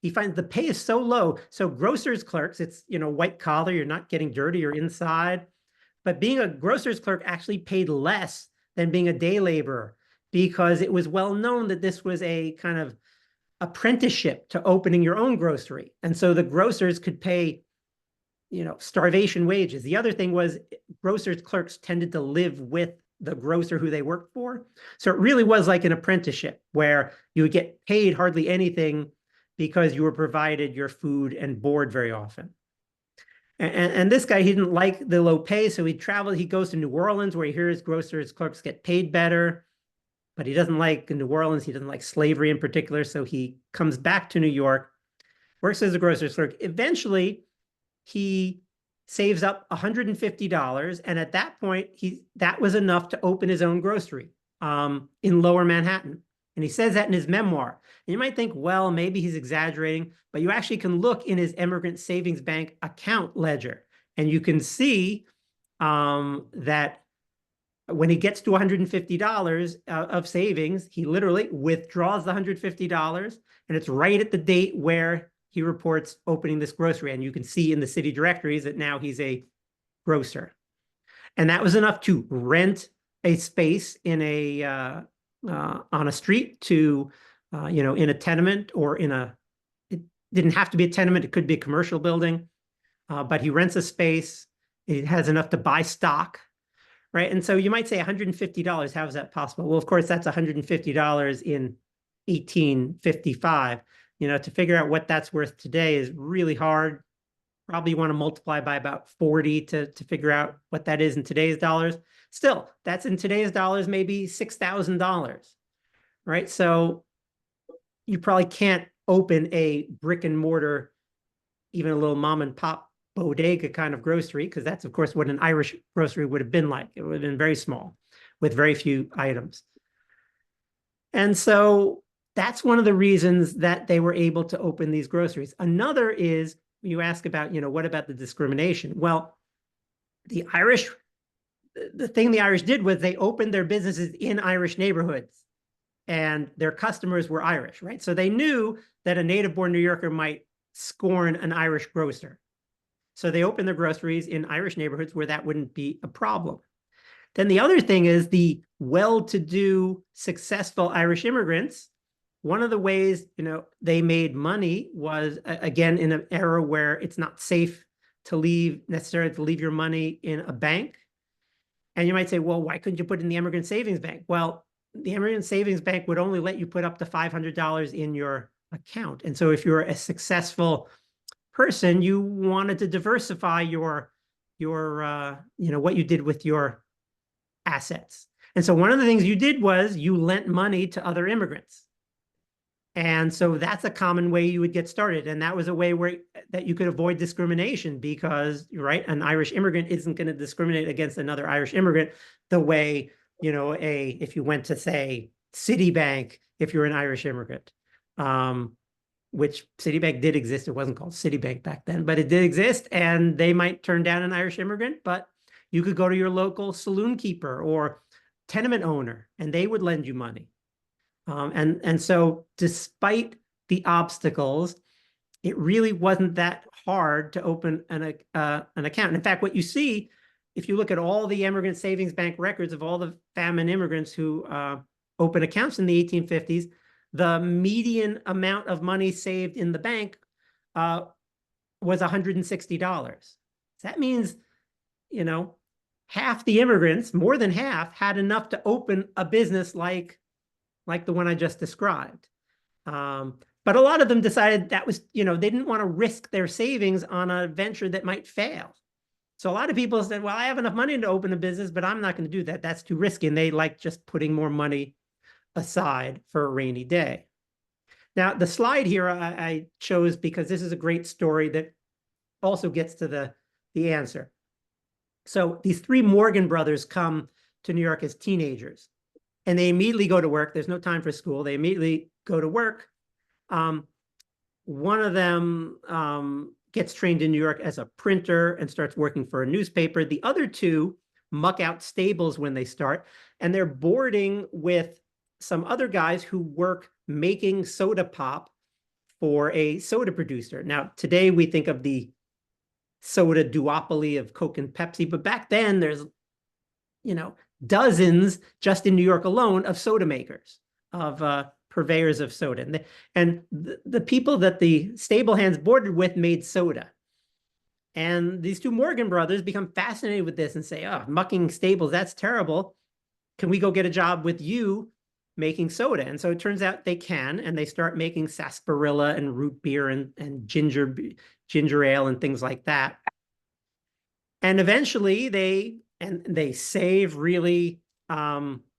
He finds the pay is so low. So grocer's clerks, it's, white collar, you're not getting dirty, you're inside. But being a grocer's clerk actually paid less than being a day laborer because it was well known that this was a kind of apprenticeship to opening your own grocery. And so the grocers could pay, starvation wages. The other thing was grocers' clerks tended to live with the grocer who they worked for. So it really was like an apprenticeship where you would get paid hardly anything because you were provided your food and board very often. And this guy, he didn't like the low pay, so he traveled. He goes to New Orleans, where he hears grocers clerks get paid better, but he doesn't like New Orleans. He doesn't like slavery in particular, so he comes back to New York, works as a grocer's clerk. Eventually, he saves up $150, and at that point, that was enough to open his own grocery in Lower Manhattan. And he says that in his memoir. And you might think, well, maybe he's exaggerating, but you actually can look in his Immigrant Savings Bank account ledger, and you can see that when he gets to $150 of savings, he literally withdraws the $150, and it's right at the date where he reports opening this grocery. And you can see in the city directories that now he's a grocer. And that was enough to rent a space in on a street to, in a tenement or it didn't have to be a tenement. It could be a commercial building, but he rents a space. It has enough to buy stock, right? And so you might say $150, how is that possible? Well, of course, that's $150 in 1855. To figure out what that's worth today is really hard. Probably you want to multiply by about 40 to figure out what that is in today's dollars. Still, that's in today's dollars, maybe $6,000, right? So you probably can't open a brick and mortar, even a little mom and pop bodega kind of grocery, because that's, of course, what an Irish grocery would have been like. It would have been very small with very few items. And so that's one of the reasons that they were able to open these groceries. Another is, you ask about, what about the discrimination? Well, the thing the Irish did was they opened their businesses in Irish neighborhoods, and their customers were Irish, right? So they knew that a native-born New Yorker might scorn an Irish grocer. So they opened their groceries in Irish neighborhoods where that wouldn't be a problem. Then the other thing is the well-to-do, successful Irish immigrants. One of the ways, they made money was, again, in an era where it's not safe necessarily to leave your money in a bank. And you might say, well, why couldn't you put it in the Immigrant Savings Bank? Well, the Immigrant Savings Bank would only let you put up to $500 in your account. And so if you're a successful person, you wanted to diversify your what you did with your assets. And so one of the things you did was you lent money to other immigrants. And so that's a common way you would get started. And that was a way that you could avoid discrimination, because, right, an Irish immigrant isn't going to discriminate against another Irish immigrant the way, if you went to, say, Citibank, if you're an Irish immigrant, which Citibank did exist. It wasn't called Citibank back then, but it did exist. And they might turn down an Irish immigrant, but you could go to your local saloon keeper or tenement owner, and they would lend you money. And so despite the obstacles, it really wasn't that hard to open an account. In fact, what you see, if you look at all the Immigrant Savings Bank records of all the famine immigrants who opened accounts in the 1850s, the median amount of money saved in the bank was $160. So that means, half the immigrants, more than half, had enough to open a business like the one I just described. But a lot of them decided that was, they didn't want to risk their savings on a venture that might fail. So a lot of people said, well, I have enough money to open a business, but I'm not going to do that. That's too risky. And they like just putting more money aside for a rainy day. Now, the slide here I chose because this is a great story that also gets to the answer. So these three Morgan brothers come to New York as teenagers, and they immediately go to work. There's no time for school. They immediately go to work. One of them gets trained in New York as a printer and starts working for a newspaper. The other two muck out stables when they start, and they're boarding with some other guys who work making soda pop for a soda producer. Now, today we think of the soda duopoly of Coke and Pepsi, but back then there's, dozens just in New York alone of soda makers, of purveyors of soda. And the people that the stable hands boarded with made soda. And these two Morgan brothers become fascinated with this and say, oh, mucking stables, that's terrible. Can we go get a job with you making soda? And so it turns out they can, and they start making sarsaparilla and root beer and ginger ale and things like that. And eventually they save really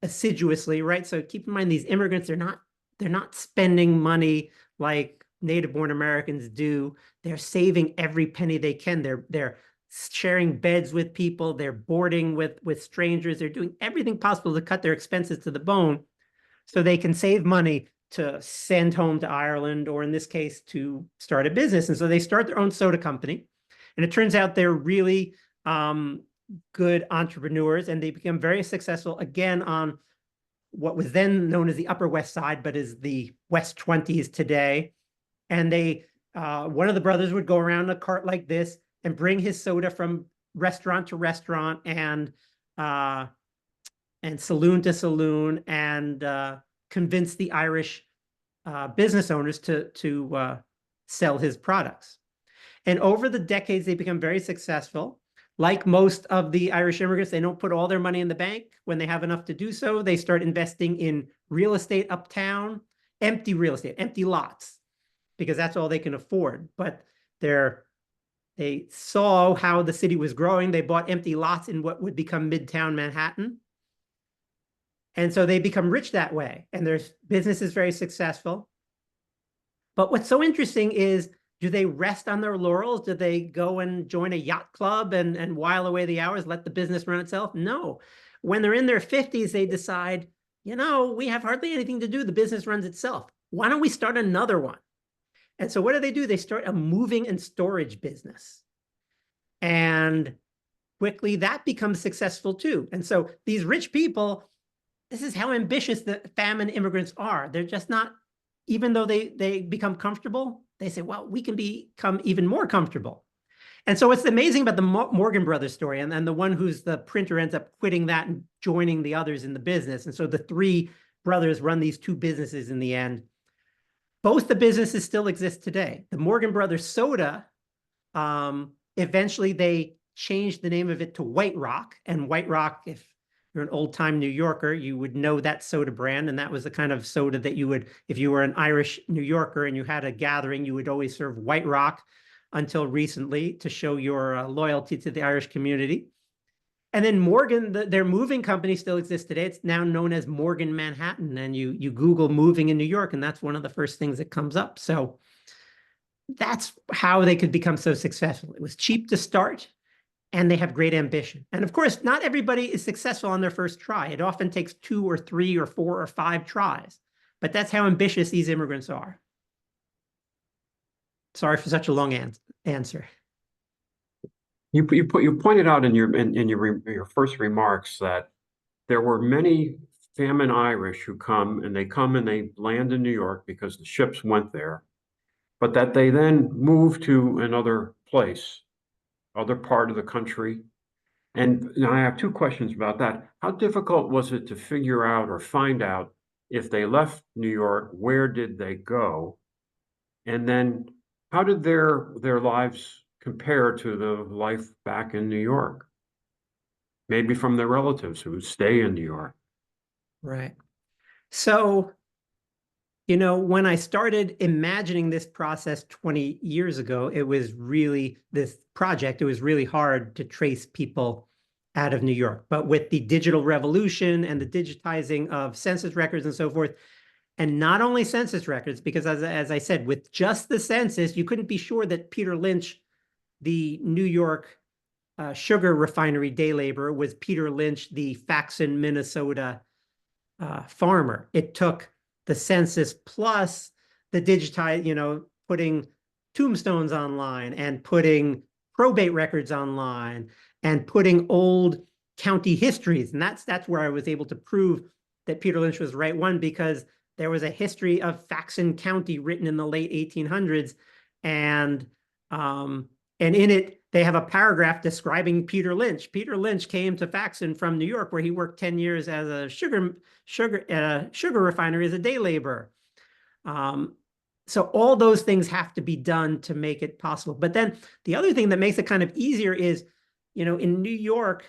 assiduously, right? So keep in mind, these immigrants, they're not spending money like native-born Americans do. They're saving every penny they can. They're sharing beds with people. They're boarding with strangers. They're doing everything possible to cut their expenses to the bone so they can save money to send home to Ireland, or in this case, to start a business. And so they start their own soda company. And it turns out they're really good entrepreneurs, and they become very successful again on what was then known as the Upper West Side, but is the West 20s today. And one of the brothers would go around in a cart like this and bring his soda from restaurant to restaurant and saloon to saloon, and convince the Irish business owners to sell his products. And over the decades, they become very successful. Like most of the Irish immigrants, they don't put all their money in the bank. When they have enough to do so, they start investing in real estate uptown, empty real estate, empty lots, because that's all they can afford. But they saw how the city was growing. They bought empty lots in what would become Midtown Manhattan. And so they become rich that way. And their business is very successful. But what's so interesting is, do they rest on their laurels? Do they go and join a yacht club and while away the hours, let the business run itself? No. When they're in their 50s, they decide, we have hardly anything to do. The business runs itself. Why don't we start another one? And so what do? They start a moving and storage business. And quickly that becomes successful too. And so these rich people, this is how ambitious the famine immigrants are. They're just not, even though they become comfortable, they say, well, we can become even more comfortable. And so what's amazing about the Morgan Brothers story, and the one who's the printer ends up quitting that and joining the others in the business. And so the three brothers run these two businesses in the end. Both the businesses still exist today. The Morgan Brothers soda, eventually they changed the name of it to White Rock. And White Rock, if you're an old-time New Yorker, you would know that soda brand. And that was the kind of soda that you would, if you were an Irish New Yorker and you had a gathering, you would always serve White Rock until recently to show your loyalty to the Irish community. And then Morgan, their moving company still exists today. It's now known as Morgan Manhattan. And you Google moving in New York, and that's one of the first things that comes up. So that's how they could become so successful. It was cheap to start, and they have great ambition. And of course, not everybody is successful on their first try. It often takes 2 or 3 or 4 or 5 tries. But that's how ambitious these immigrants are. Sorry for such a long answer. You pointed out in your first remarks that there were many famine Irish who come and they land in New York because the ships went there, but that they then move to another place, other part of the country. And I have 2 questions about that. How difficult was it to figure out or find out if they left New York, where did they go? And then how did their lives compare to the life back in New York? Maybe from their relatives who stay in New York. Right. So, when I started imagining this process 20 years ago, it was really hard to trace people out of New York. But with the digital revolution and the digitizing of census records and so forth, and not only census records, because as I said, with just the census, you couldn't be sure that Peter Lynch, the New York sugar refinery day laborer, was Peter Lynch, the Faxon, Minnesota farmer. It took the census plus the digitize, putting tombstones online and putting probate records online and putting old county histories. And that's where I was able to prove that Peter Lynch was the right one, because there was a history of Faxon County written in the late 1800s. And in it, they have a paragraph describing Peter Lynch. Peter Lynch came to Faxon from New York, where he worked 10 years as a sugar refinery as a day laborer. So all those things have to be done to make it possible. But then the other thing that makes it kind of easier is, in New York,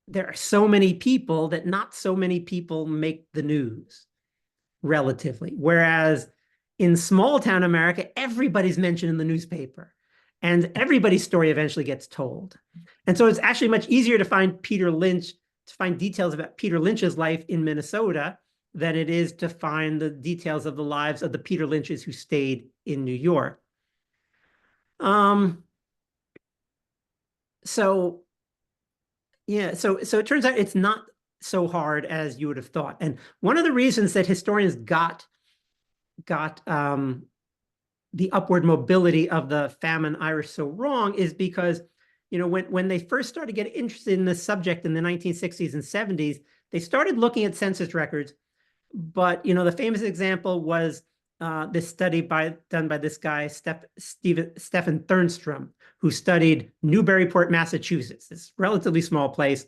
there are so many people that not so many people make the news, relatively. Whereas in small town America, everybody's mentioned in the newspaper. And everybody's story eventually gets told. And so it's actually much easier to find details about Peter Lynch's life in Minnesota than it is to find the details of the lives of the Peter Lynches who stayed in New York. So it turns out it's not so hard as you would have thought. And one of the reasons that historians got the upward mobility of the famine Irish so wrong is because, when they first started getting interested in this subject in the 1960s and 70s, they started looking at census records. But, the famous example was this study done by this guy, Stephen Thernstrom, who studied Newburyport, Massachusetts, this relatively small place.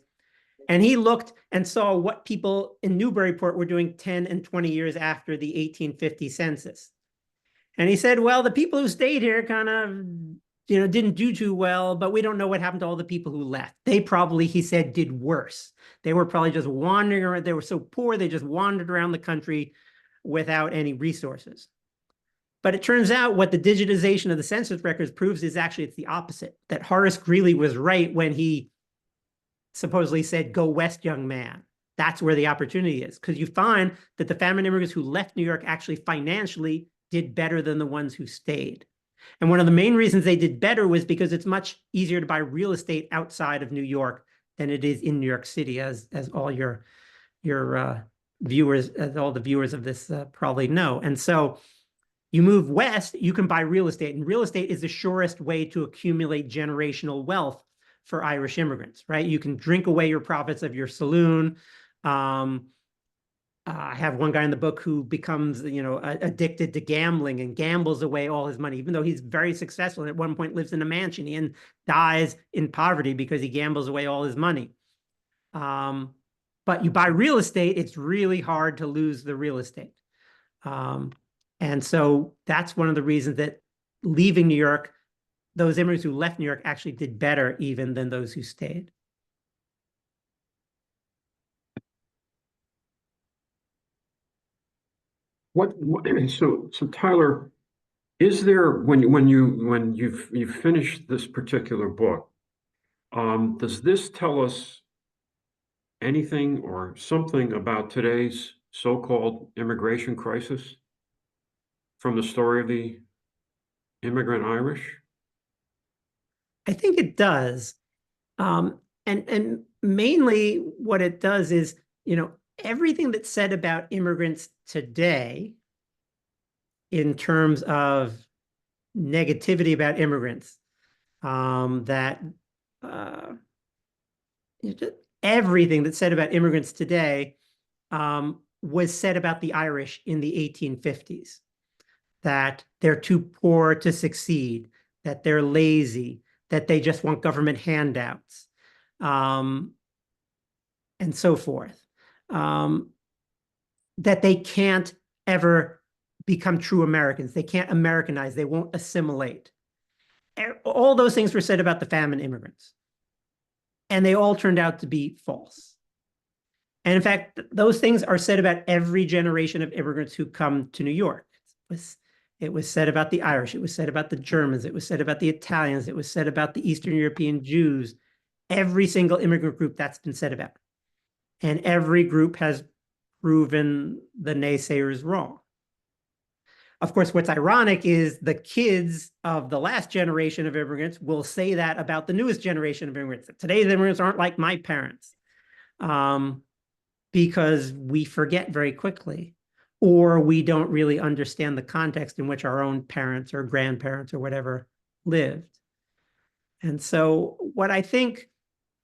And he looked and saw what people in Newburyport were doing 10 and 20 years after the 1850 census. And he said, well, the people who stayed here kind of, didn't do too well, but we don't know what happened to all the people who left. They probably, he said, did worse. They were probably just wandering around. They were so poor, they just wandered around the country without any resources. But it turns out what the digitization of the census records proves is actually it's the opposite, that Horace Greeley was right when he supposedly said, go west, young man. That's where the opportunity is, because you find that the famine immigrants who left New York actually financially did better than the ones who stayed. And one of the main reasons they did better was because it's much easier to buy real estate outside of New York than it is in New York City, as all your viewers, as all the viewers of this probably know. And so you move west, you can buy real estate, and real estate is the surest way to accumulate generational wealth for Irish immigrants, right? You can drink away your profits of your saloon. I have one guy in the book who becomes, addicted to gambling and gambles away all his money, even though he's very successful and at one point lives in a mansion and dies in poverty because he gambles away all his money. But you buy real estate, it's really hard to lose the real estate. And so that's one of the reasons that leaving New York, those immigrants who left New York actually did better even than those who stayed. So Tyler, is there when you've finished this particular book, does this tell us anything or something about today's so-called immigration crisis from the story of the immigrant Irish? I think it does. And mainly what it does is, everything that's said about immigrants today in terms of negativity about immigrants, everything that's said about immigrants today was said about the Irish in the 1850s, that they're too poor to succeed, that they're lazy, that they just want government handouts, and so forth. That they can't ever become true Americans. They can't Americanize. They won't assimilate. All those things were said about the famine immigrants. And they all turned out to be false. And in fact, those things are said about every generation of immigrants who come to New York. It was said about the Irish. It was said about the Germans. It was said about the Italians. It was said about the Eastern European Jews. Every single immigrant group that's been said about. And every group has proven the naysayers wrong. Of course, what's ironic is the kids of the last generation of immigrants will say that about the newest generation of immigrants. Today's immigrants aren't like my parents, because we forget very quickly, or we don't really understand the context in which our own parents or grandparents or whatever lived. And so what I think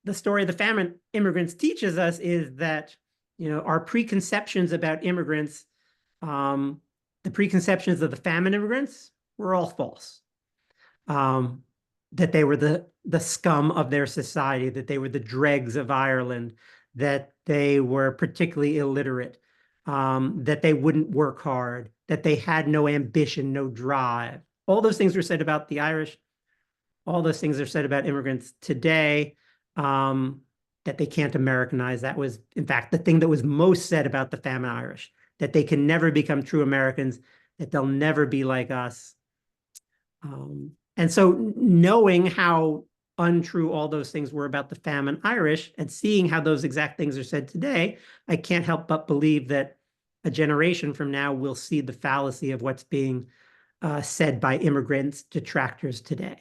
the story of the famine immigrants teaches us is that, our preconceptions about immigrants, the preconceptions of the famine immigrants were all false. That they were the scum of their society, that they were the dregs of Ireland, that they were particularly illiterate, that they wouldn't work hard, that they had no ambition, no drive. All those things were said about the Irish. All those things are said about immigrants today, that they can't Americanize. That was, in fact, the thing that was most said about the famine Irish, that they can never become true Americans, that they'll never be like us. And And so knowing how untrue all those things were about the Famine Irish and seeing how those exact things are said today, I can't help but believe that a generation from now will see the fallacy of what's being said by immigrants detractors today.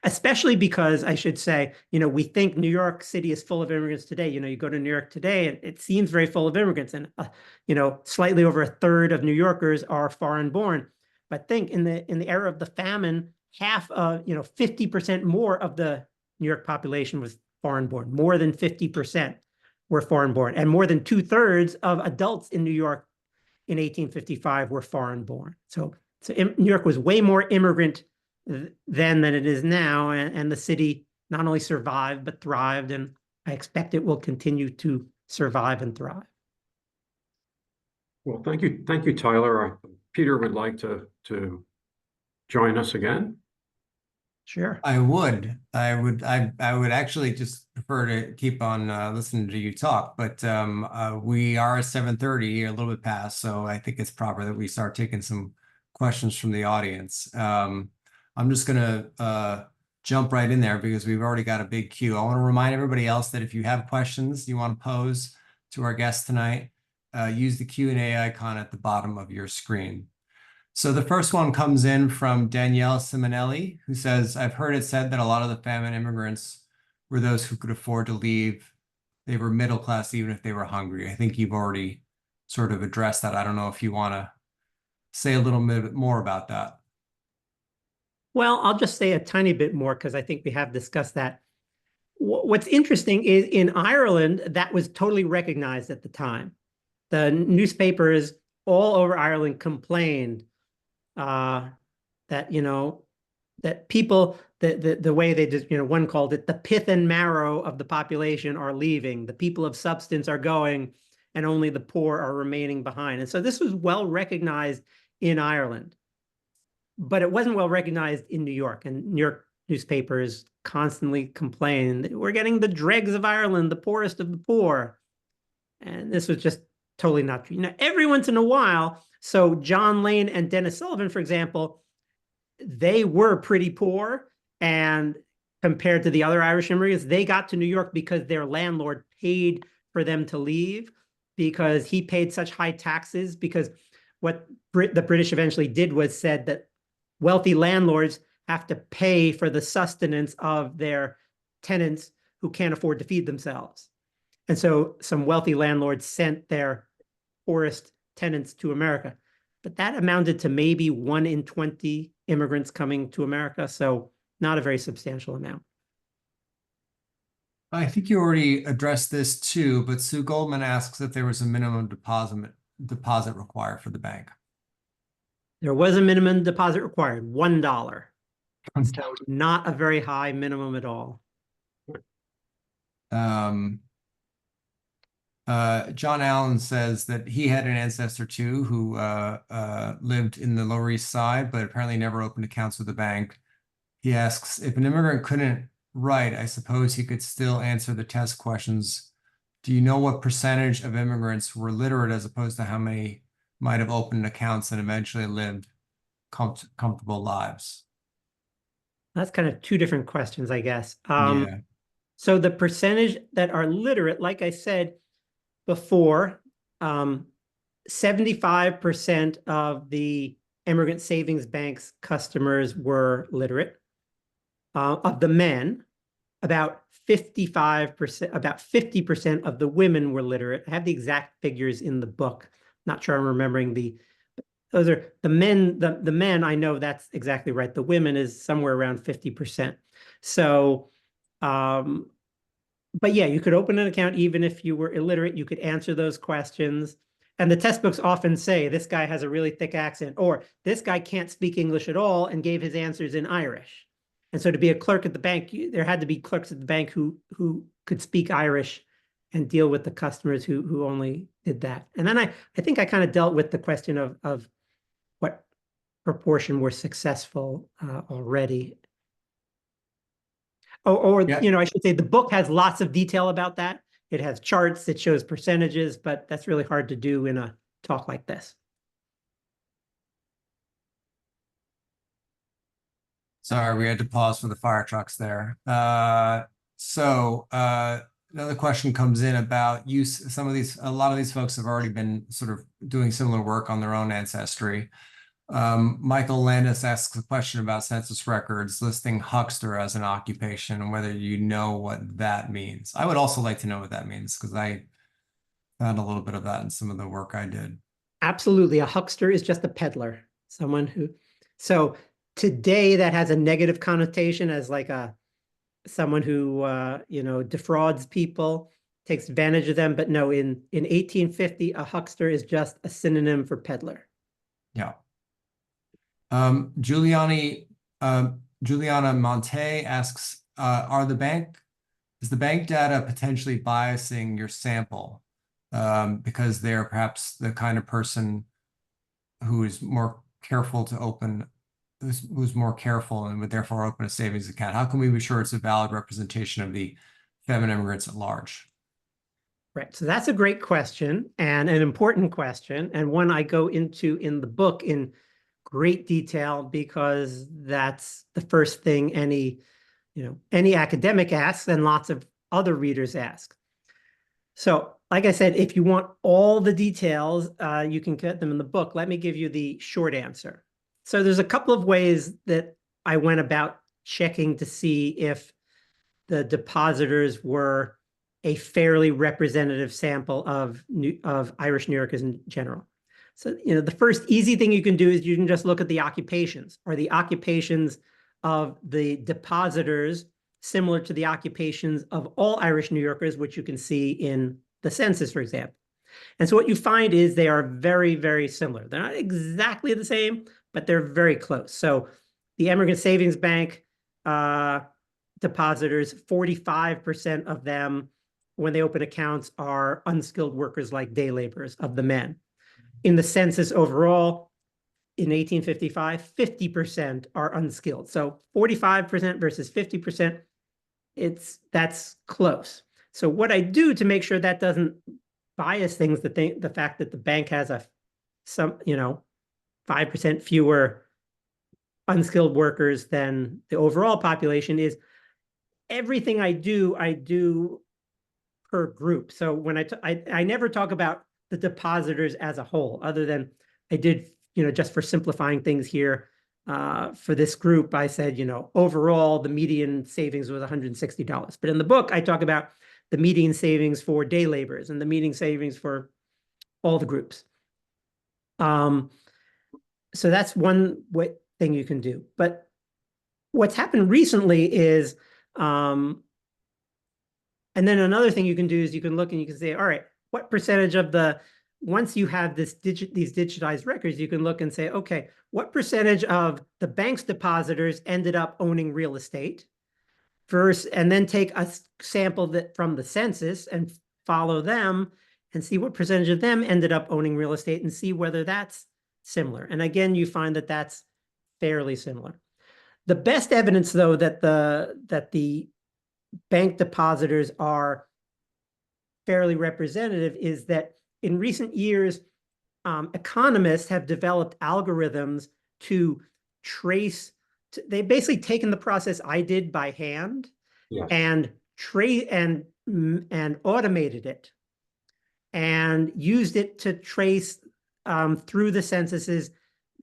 Especially because I should say, we think New York City is full of immigrants today. You go to New York today and it seems very full of immigrants, and slightly over a third of New Yorkers are foreign born. But think in the era of the famine, half of 50% more of the New York population was foreign born. More than 50% were foreign born, and more than 2/3 of adults in New York in 1855 were foreign born. So New York was way more immigrant then than it is now, and the city not only survived but thrived, and I expect it will continue to survive and thrive. Well, thank you, Tyler. Peter would like to join us again. Sure. I would actually just prefer to keep on listening to you talk, but we are at 7:30, a little bit past, so I think it's proper that we start taking some questions from the audience. I'm just gonna jump right in there because we've already got a big queue. I want to remind everybody else that if you have questions you want to pose to our guest tonight, use the Q&A icon at the bottom of your screen. So the first one comes in from Danielle Simonelli, who says, I've heard it said that a lot of the famine immigrants were those who could afford to leave. They were middle class even if they were hungry. I think you've already sort of addressed that. I don't know if you want to say a little bit more about that. Well, I'll just say a tiny bit more because I think we have discussed that. What's interesting is in Ireland, that was totally recognized at the time. The newspapers all over Ireland complained that, that people, the way they just, one called it the pith and marrow of the population are leaving. The people of substance are going and only the poor are remaining behind. And so this was well recognized in Ireland. But it wasn't well recognized in New York, and New York newspapers constantly complained that we're getting the dregs of Ireland, the poorest of the poor. And this was just totally not true. Every once in a while, so John Lane and Dennis Sullivan, for example, they were pretty poor, and compared to the other Irish immigrants, they got to New York because their landlord paid for them to leave, because he paid such high taxes. Because what the British eventually did was said that wealthy landlords have to pay for the sustenance of their tenants who can't afford to feed themselves. And so some wealthy landlords sent their poorest tenants to America. But that amounted to maybe 1 in 20 immigrants coming to America. So not a very substantial amount. I think you already addressed this too, but Sue Goldman asks if there was a minimum deposit required for the bank. There was a minimum deposit required, $1. So not a very high minimum at all. John Allen says that he had an ancestor too who lived in the Lower East Side, but apparently never opened accounts with the bank. He asks, if an immigrant couldn't write, I suppose he could still answer the test questions. Do you know what percentage of immigrants were literate as opposed to how many might have opened accounts and eventually lived comfortable lives? That's kind of two different questions, I guess. Yeah. So the percentage that are literate, like I said before, 75% of the Immigrant Savings Bank's customers were literate. Of the men, about 55%, about 50% of the women were literate. I have the exact figures in the book. Not sure I'm remembering those are the men. The men, I know that's exactly right. The women is somewhere around 50%. So, but yeah, you could open an account even if you were illiterate. You could answer those questions. And the test books often say this guy has a really thick accent, or this guy can't speak English at all and gave his answers in Irish. And so to be a clerk at the bank, there had to be clerks at the bank who could speak Irish and deal with the customers who only did that. And then I think I kind of dealt with the question of what proportion were successful already. Yeah. I should say the book has lots of detail about that. It has charts, it shows percentages, but that's really hard to do in a talk like this. Sorry, we had to pause for the fire trucks there. Another question comes in about use. A lot of these folks have already been sort of doing similar work on their own ancestry. Michael Landis asks a question about census records listing huckster as an occupation and whether you know what that means. I would also like to know what that means because I found a little bit of that in some of the work I did. Absolutely. A huckster is just a peddler, someone who, so today that has a negative connotation as like someone who, defrauds people, takes advantage of them. But no, in 1850, a huckster is just a synonym for peddler. Yeah. Juliana Monte asks, is the bank data potentially biasing your sample? Because they're perhaps the kind of person who is more careful to open, who's more careful and would therefore open a savings account. How can we be sure it's a valid representation of the feminine immigrants at large? Right. So that's a great question and an important question, and one I go into in the book in great detail because that's the first thing any academic asks and lots of other readers ask. So, like I said, if you want all the details, you can get them in the book. Let me give you the short answer. So there's a couple of ways that I went about checking to see if the depositors were a fairly representative sample of Irish New Yorkers in general. So, the first easy thing you can do is you can just look at the occupations. Are the occupations of the depositors similar to the occupations of all Irish New Yorkers, which you can see in the census, for example? And so what you find is they are very, very similar. They're not exactly the same, but they're very close. So the Emigrant Savings Bank depositors, 45% of them, when they open accounts, are unskilled workers like day laborers of the men. In the census overall, in 1855, 50% are unskilled. So 45% versus 50%, that's close. So what I do to make sure that doesn't bias things, the fact that the bank has 5% fewer unskilled workers than the overall population, is everything I do per group. So when I never talk about the depositors as a whole, other than I did, just for simplifying things here, for this group, I said, overall, the median savings was $160. But in the book, I talk about the median savings for day laborers and the median savings for all the groups. So that's one thing you can do. But what's happened recently is, and then another thing you can do is you can look and you can say, all right, what percentage of once you have these digitized records, you can look and say, okay, what percentage of the bank's depositors ended up owning real estate and then take a sample from the census and follow them and see what percentage of them ended up owning real estate and see whether that's similar. And again, you find that that's fairly similar. The best evidence, though, that the bank depositors are fairly representative is that in recent years, economists have developed algorithms to trace. They've basically taken the process I did by hand, Yes. and automated it and used it to trace through the censuses,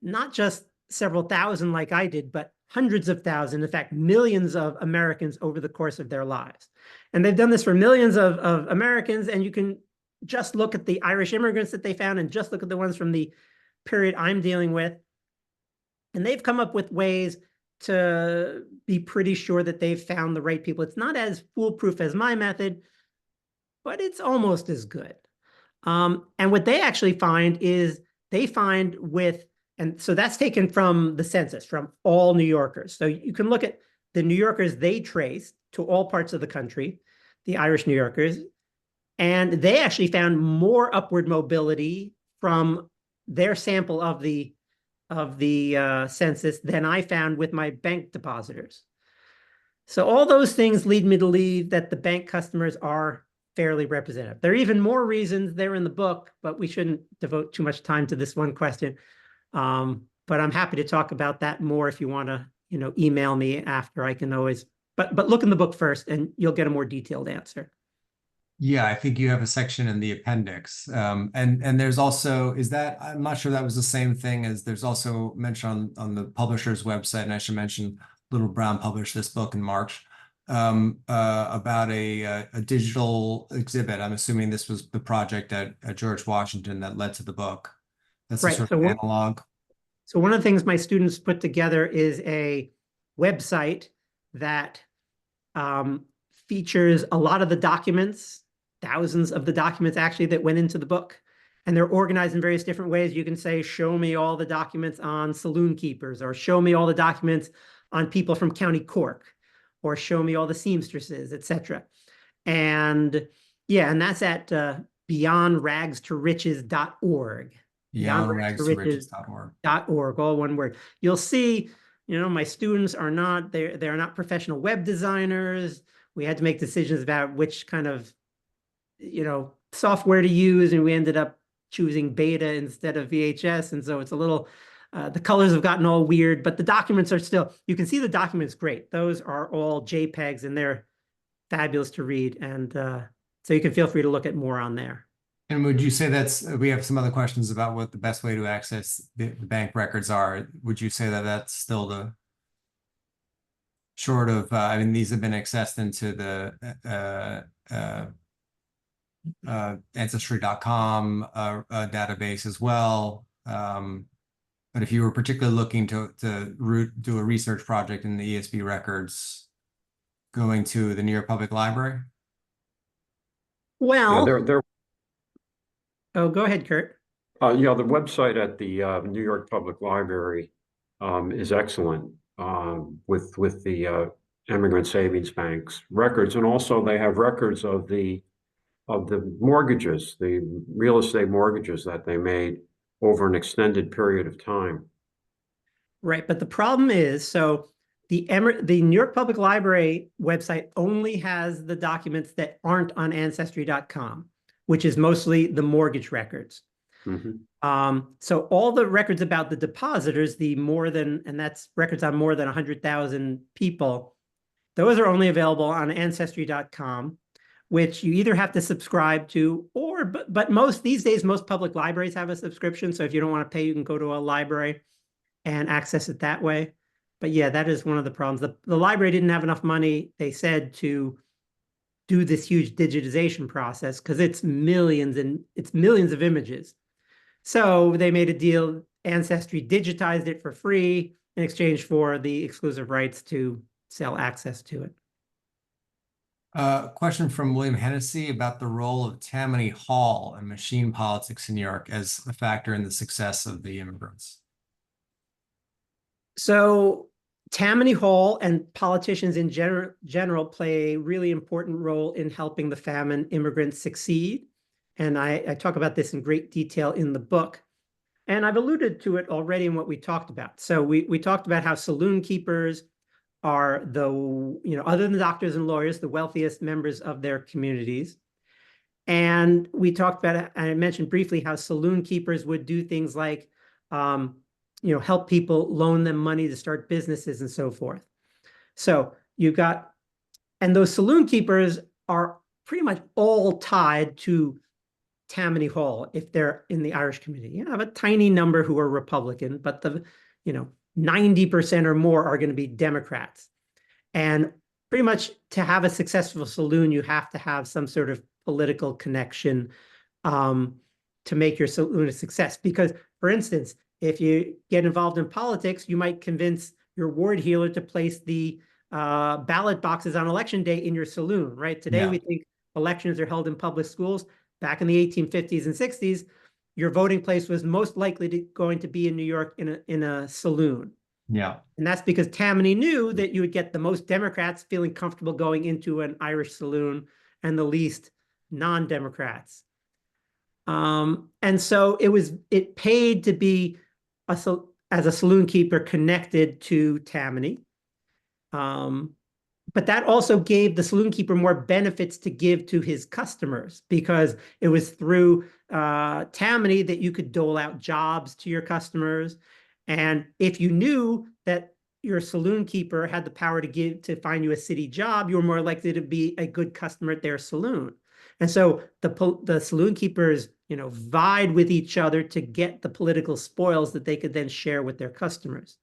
not just several thousand like I did, but hundreds of thousands, in fact, millions of Americans over the course of their lives. And they've done this for millions of Americans, and you can just look at the Irish immigrants that they found and just look at the ones from the period I'm dealing with. And they've come up with ways to be pretty sure that they've found the right people. It's not as foolproof as my method, but it's almost as good. And what they actually find is and so that's taken from the census, from all New Yorkers. So you can look at the New Yorkers they traced to all parts of the country, the Irish New Yorkers, and they actually found more upward mobility from their sample of the census than I found with my bank depositors. So all those things lead me to believe that the bank customers are fairly representative. There are even more reasons, they're in the book, but we shouldn't devote too much time to this one question. But I'm happy to talk about that more if you want to email me after. I can always, but look in the book first and you'll get a more detailed answer. Yeah, I think you have a section in the appendix. And there's also, I'm not sure that was the same thing as there's also mention on the publisher's website, and I should mention Little Brown published this book in March, about a digital exhibit. I'm assuming this was the project at George Washington that led to the book. That's a Right. sort of analog. So one of the things my students put together is a website that features a lot of the documents, thousands of the documents actually that went into the book. And they're organized in various different ways. You can say, show me all the documents on saloon keepers, or show me all the documents on people from County Cork, or show me all the seamstresses, etc. And yeah, and that's at beyondragstoRiches.org. BeyondragstoRiches.org. All one word. You'll see, my students are not, they're not professional web designers. We had to make decisions about which kind of, software to use, and we ended up choosing beta instead of VHS. And so it's a little, the colors have gotten all weird, but the documents are still, you can see the documents great. Those are all JPEGs and they're fabulous to read. And so you can feel free to look at more on there. And would you say we have some other questions about what the best way to access the bank records are. Would you say that that's still the short of, these have been accessed into the Ancestry.com database as well. But if you were particularly looking to do a research project in the ESB records, going to the New York Public Library? Well, yeah, oh, go ahead, Kurt. the website at the New York Public Library is excellent with the immigrant savings banks records, and also they have records of the mortgages, the real estate mortgages that they made over an extended period of time. Right, but the problem is, so the New York Public Library website only has the documents that aren't on Ancestry.com, which is mostly the mortgage records. Mm-hmm. So all the records about the depositors, and that's records on more than 100,000 people, those are only available on Ancestry.com, which you either have to subscribe to, but these days, most public libraries have a subscription. So if you don't want to pay, you can go to a library and access it that way. But yeah, that is one of the problems. The library didn't have enough money, they said, to do this huge digitization process because it's millions of images. So they made a deal. Ancestry digitized it for free in exchange for the exclusive rights to sell access to it. Question from William Hennessy about the role of Tammany Hall and machine politics in New York as a factor in the success of the immigrants. So Tammany Hall and politicians in general play a really important role in helping the famine immigrants succeed. And I talk about this in great detail in the book. And I've alluded to it already in what we talked about. So we talked about how saloon keepers are other than doctors and lawyers, the wealthiest members of their communities. And we talked about, I mentioned briefly how saloon keepers would do things like, help people, loan them money to start businesses and so forth. So and those saloon keepers are pretty much all tied to Tammany Hall if they're in the Irish community. You have a tiny number who are Republican, but 90% or more are going to be Democrats. And pretty much to have a successful saloon, you have to have some sort of political connection to make your saloon a success. Because, for instance, if you get involved in politics, you might convince your ward healer to place the ballot boxes on election day in your saloon, right? Today, we think elections are held in public schools. Back in the 1850s and 60s, your voting place was most likely going to be in New York in a saloon. Yeah. And that's because Tammany knew that you would get the most Democrats feeling comfortable going into an Irish saloon and the least non-Democrats. And so it paid to be as a saloon keeper connected to Tammany. But that also gave the saloon keeper more benefits to give to his customers because it was through Tammany that you could dole out jobs to your customers. And if you knew that your saloon keeper had the power to find you a city job, you were more likely to be a good customer at their saloon. And so the saloon keepers, vied with each other to get the political spoils that they could then share with their customers.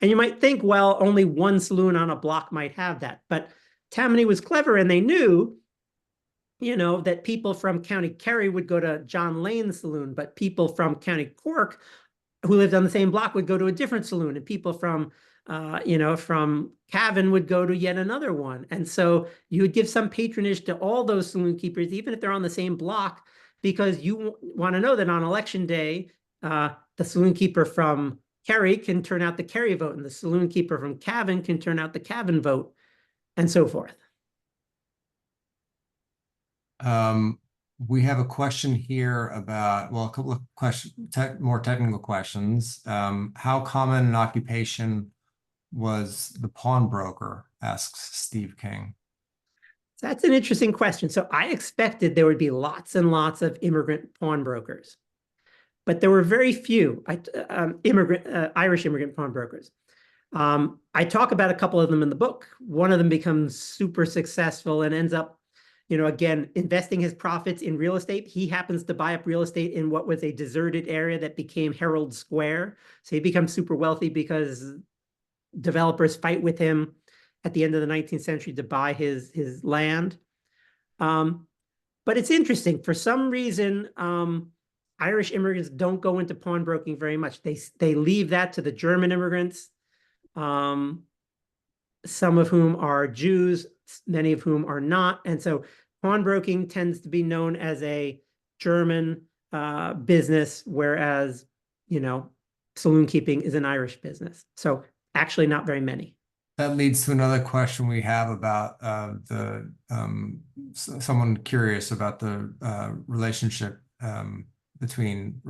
And you might think, well, only one saloon on a block might have that. But Tammany was clever, and they knew, that people from County Kerry would go to John Lane's saloon, but people from County Cork who lived on the same block would go to a different saloon, and people from Cavan would go to yet another one. And so you would give some patronage to all those saloon keepers, even if they're on the same block, because you want to know that on election day, the saloon keeper from Kerry can turn out the Kerry vote, and the saloon keeper from Cavan can turn out the Cavan vote, and so forth. We have a question here about, well, a couple of questions, more technical questions. How common an occupation was the pawnbroker? Asks Steve King. That's an interesting question. So I expected there would be lots and lots of immigrant pawnbrokers, but there were very few Irish immigrant pawnbrokers. I talk about a couple of them in the book. One of them becomes super successful and ends up, again, investing his profits in real estate. He happens to buy up real estate in what was a deserted area that became Herald Square. So he becomes super wealthy because developers fight with him at the end of the 19th century to buy his land. But it's interesting. For some reason, Irish immigrants don't go into pawnbroking very much. They leave that to the German immigrants, some of whom are Jews, many of whom are not. And so pawnbroking tends to be known as a German business, whereas, saloon keeping is an Irish business. So actually not very many. That leads to another question we have about someone curious about the relations between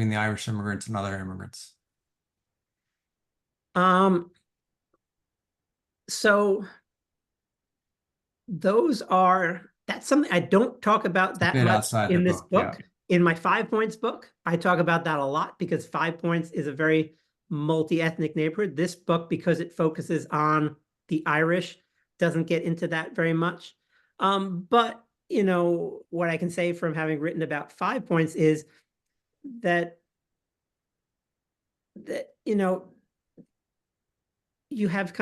the Irish immigrants and other immigrants. So that's something I don't talk about that much in this book. Yeah. In my 5 Points book, I talk about that a lot because 5 Points is a very multi-ethnic neighborhood. This book, because it focuses on the Irish, doesn't get into that very much. But, what I can say from having written about 5 Points is that you have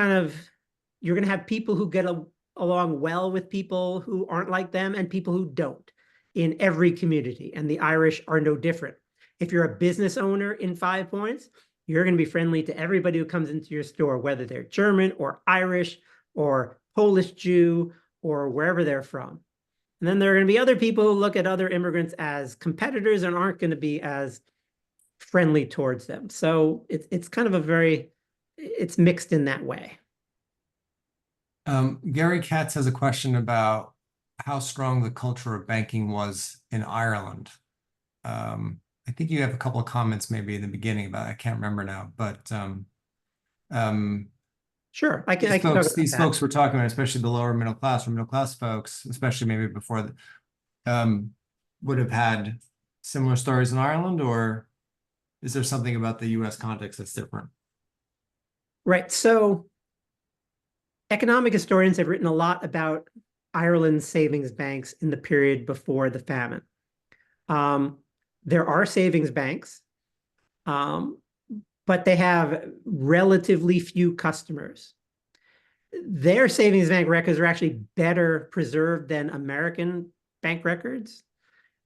you're going to have people who get along well with people who aren't like them and people who don't in every community. And the Irish are no different. If you're a business owner in 5 Points, you're going to be friendly to everybody who comes into your store, whether they're German or Irish or Polish Jew or wherever they're from. And then there are going to be other people who look at other immigrants as competitors and aren't going to be as friendly towards them. So it's kind of it's mixed in that way. Gary Katz has a question about how strong the culture of banking was in Ireland. I think you have a couple of comments maybe in the beginning about it. I can't remember now, but sure, these folks we're talking about, especially the lower middle class or middle class folks, especially maybe before would have had similar stories in Ireland, or is there something about the US context that's different? Right. So economic historians have written a lot about Ireland's savings banks in the period before the famine. There are savings banks, but they have relatively few customers. Their savings bank records are actually better preserved than American bank records.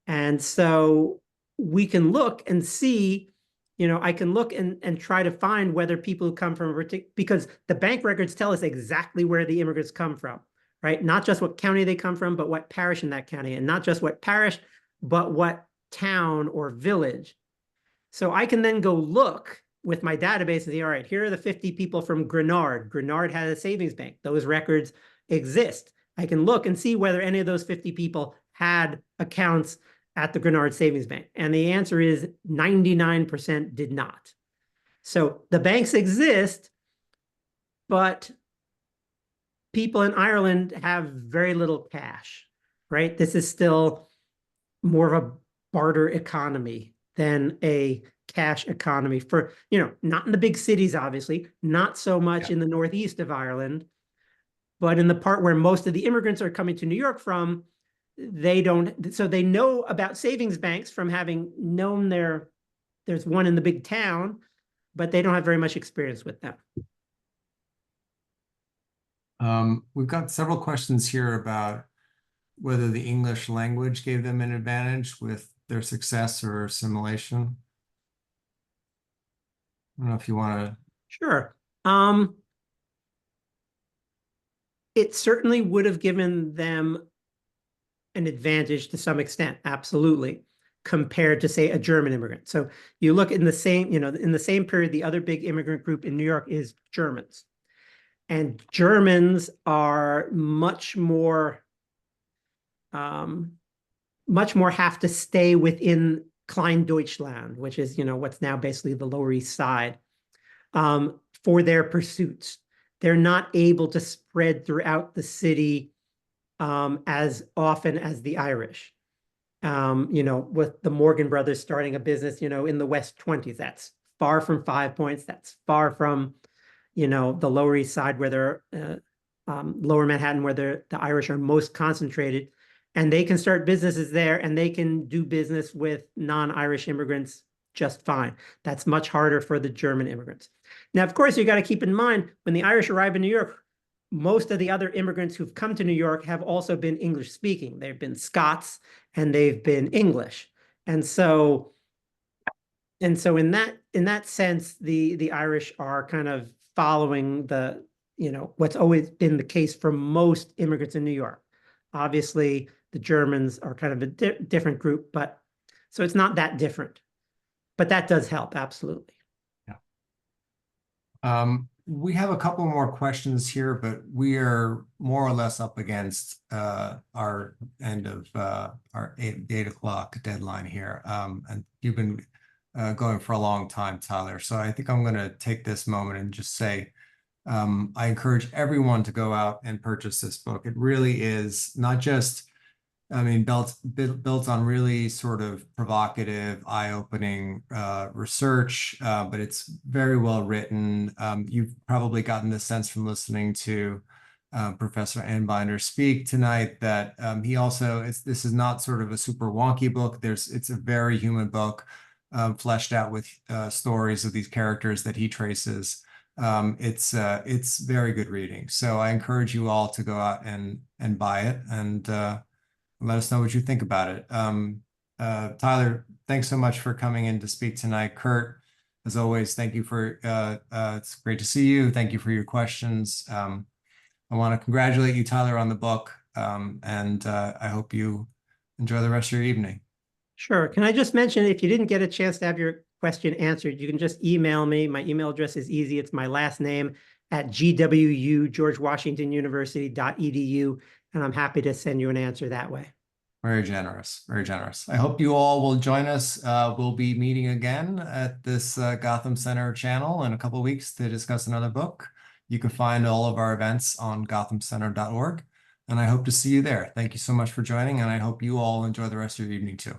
And so we can look and see, I can look and try to find whether people who come from because the bank records tell us exactly where the immigrants come from, right? Not just what county they come from, but what parish in that county, and not just what parish, but what town or village. So I can then go look with my database and say, all right, here are the 50 people from Grenard. Grenard had a savings bank. Those records exist. I can look and see whether any of those 50 people had accounts at the Grenard Savings Bank. And the answer is 99% did not. So the banks exist, but people in Ireland have very little cash, right? This is still more of a barter economy than a cash economy for, not in the big cities, obviously, not so much Yeah. in the northeast of Ireland, but in the part where most of the immigrants are coming to New York from, they don't. So they know about savings banks from having known there's one in the big town, but they don't have very much experience with them. We've got several questions here about whether the English language gave them an advantage with their success or assimilation. I don't know if you want to. Sure. It certainly would have given them an advantage to some extent, absolutely, compared to, say, a German immigrant. So you look in the same, in the same period, the other big immigrant group in New York is Germans. And Germans are much more have to stay within Klein Deutschland, which is, what's now basically the Lower East Side, for their pursuits. They're not able to spread throughout the city as often as the Irish. With the Morgan brothers starting a business, in the West 20s, that's far from 5 Points. That's far from, the Lower East Side where they're Lower Manhattan, where the Irish are most concentrated. And they can start businesses there, and they can do business with non-Irish immigrants just fine. That's much harder for the German immigrants. Now, of course, you got to keep in mind, when the Irish arrive in New York, most of the other immigrants who've come to New York have also been English speaking. They've been Scots and they've been English. And so in that sense, the Irish are kind of following what's always been the case for most immigrants in New York. Obviously, the Germans are kind of a different group, but so it's not that different. But that does help, absolutely. Yeah. We have a couple more questions here, but we are more or less up against our end of our 8 o'clock deadline here. And you've been going for a long time, Tyler. So I think I'm going to take this moment and just say, I encourage everyone to go out and purchase this book. It really is not just, built on really sort of provocative, eye-opening research, but it's very well written. You've probably gotten the sense from listening to Professor Anbinder speak tonight that he also, this is not sort of a super wonky book. It's a very human book, fleshed out with stories of these characters that he traces. It's very good reading. So I encourage you all to go out and buy it and let us know what you think about it. Tyler, thanks so much for coming in to speak tonight. Kurt, as always, thank you for, it's great to see you. Thank you for your questions. I want to congratulate you, Tyler, on the book. And I hope you enjoy the rest of your evening. Sure. Can I just mention, if you didn't get a chance to have your question answered, you can just email me. My email address is easy. It's my last name at GWU, George Washington University.edu, and I'm happy to send you an answer that way. Very generous, very generous. I hope you all will join us. We'll be meeting again at this Gotham Center channel in a couple of weeks to discuss another book. You can find all of our events on gothamcenter.org, and I hope to see you there. Thank you so much for joining, and I hope you all enjoy the rest of your evening too.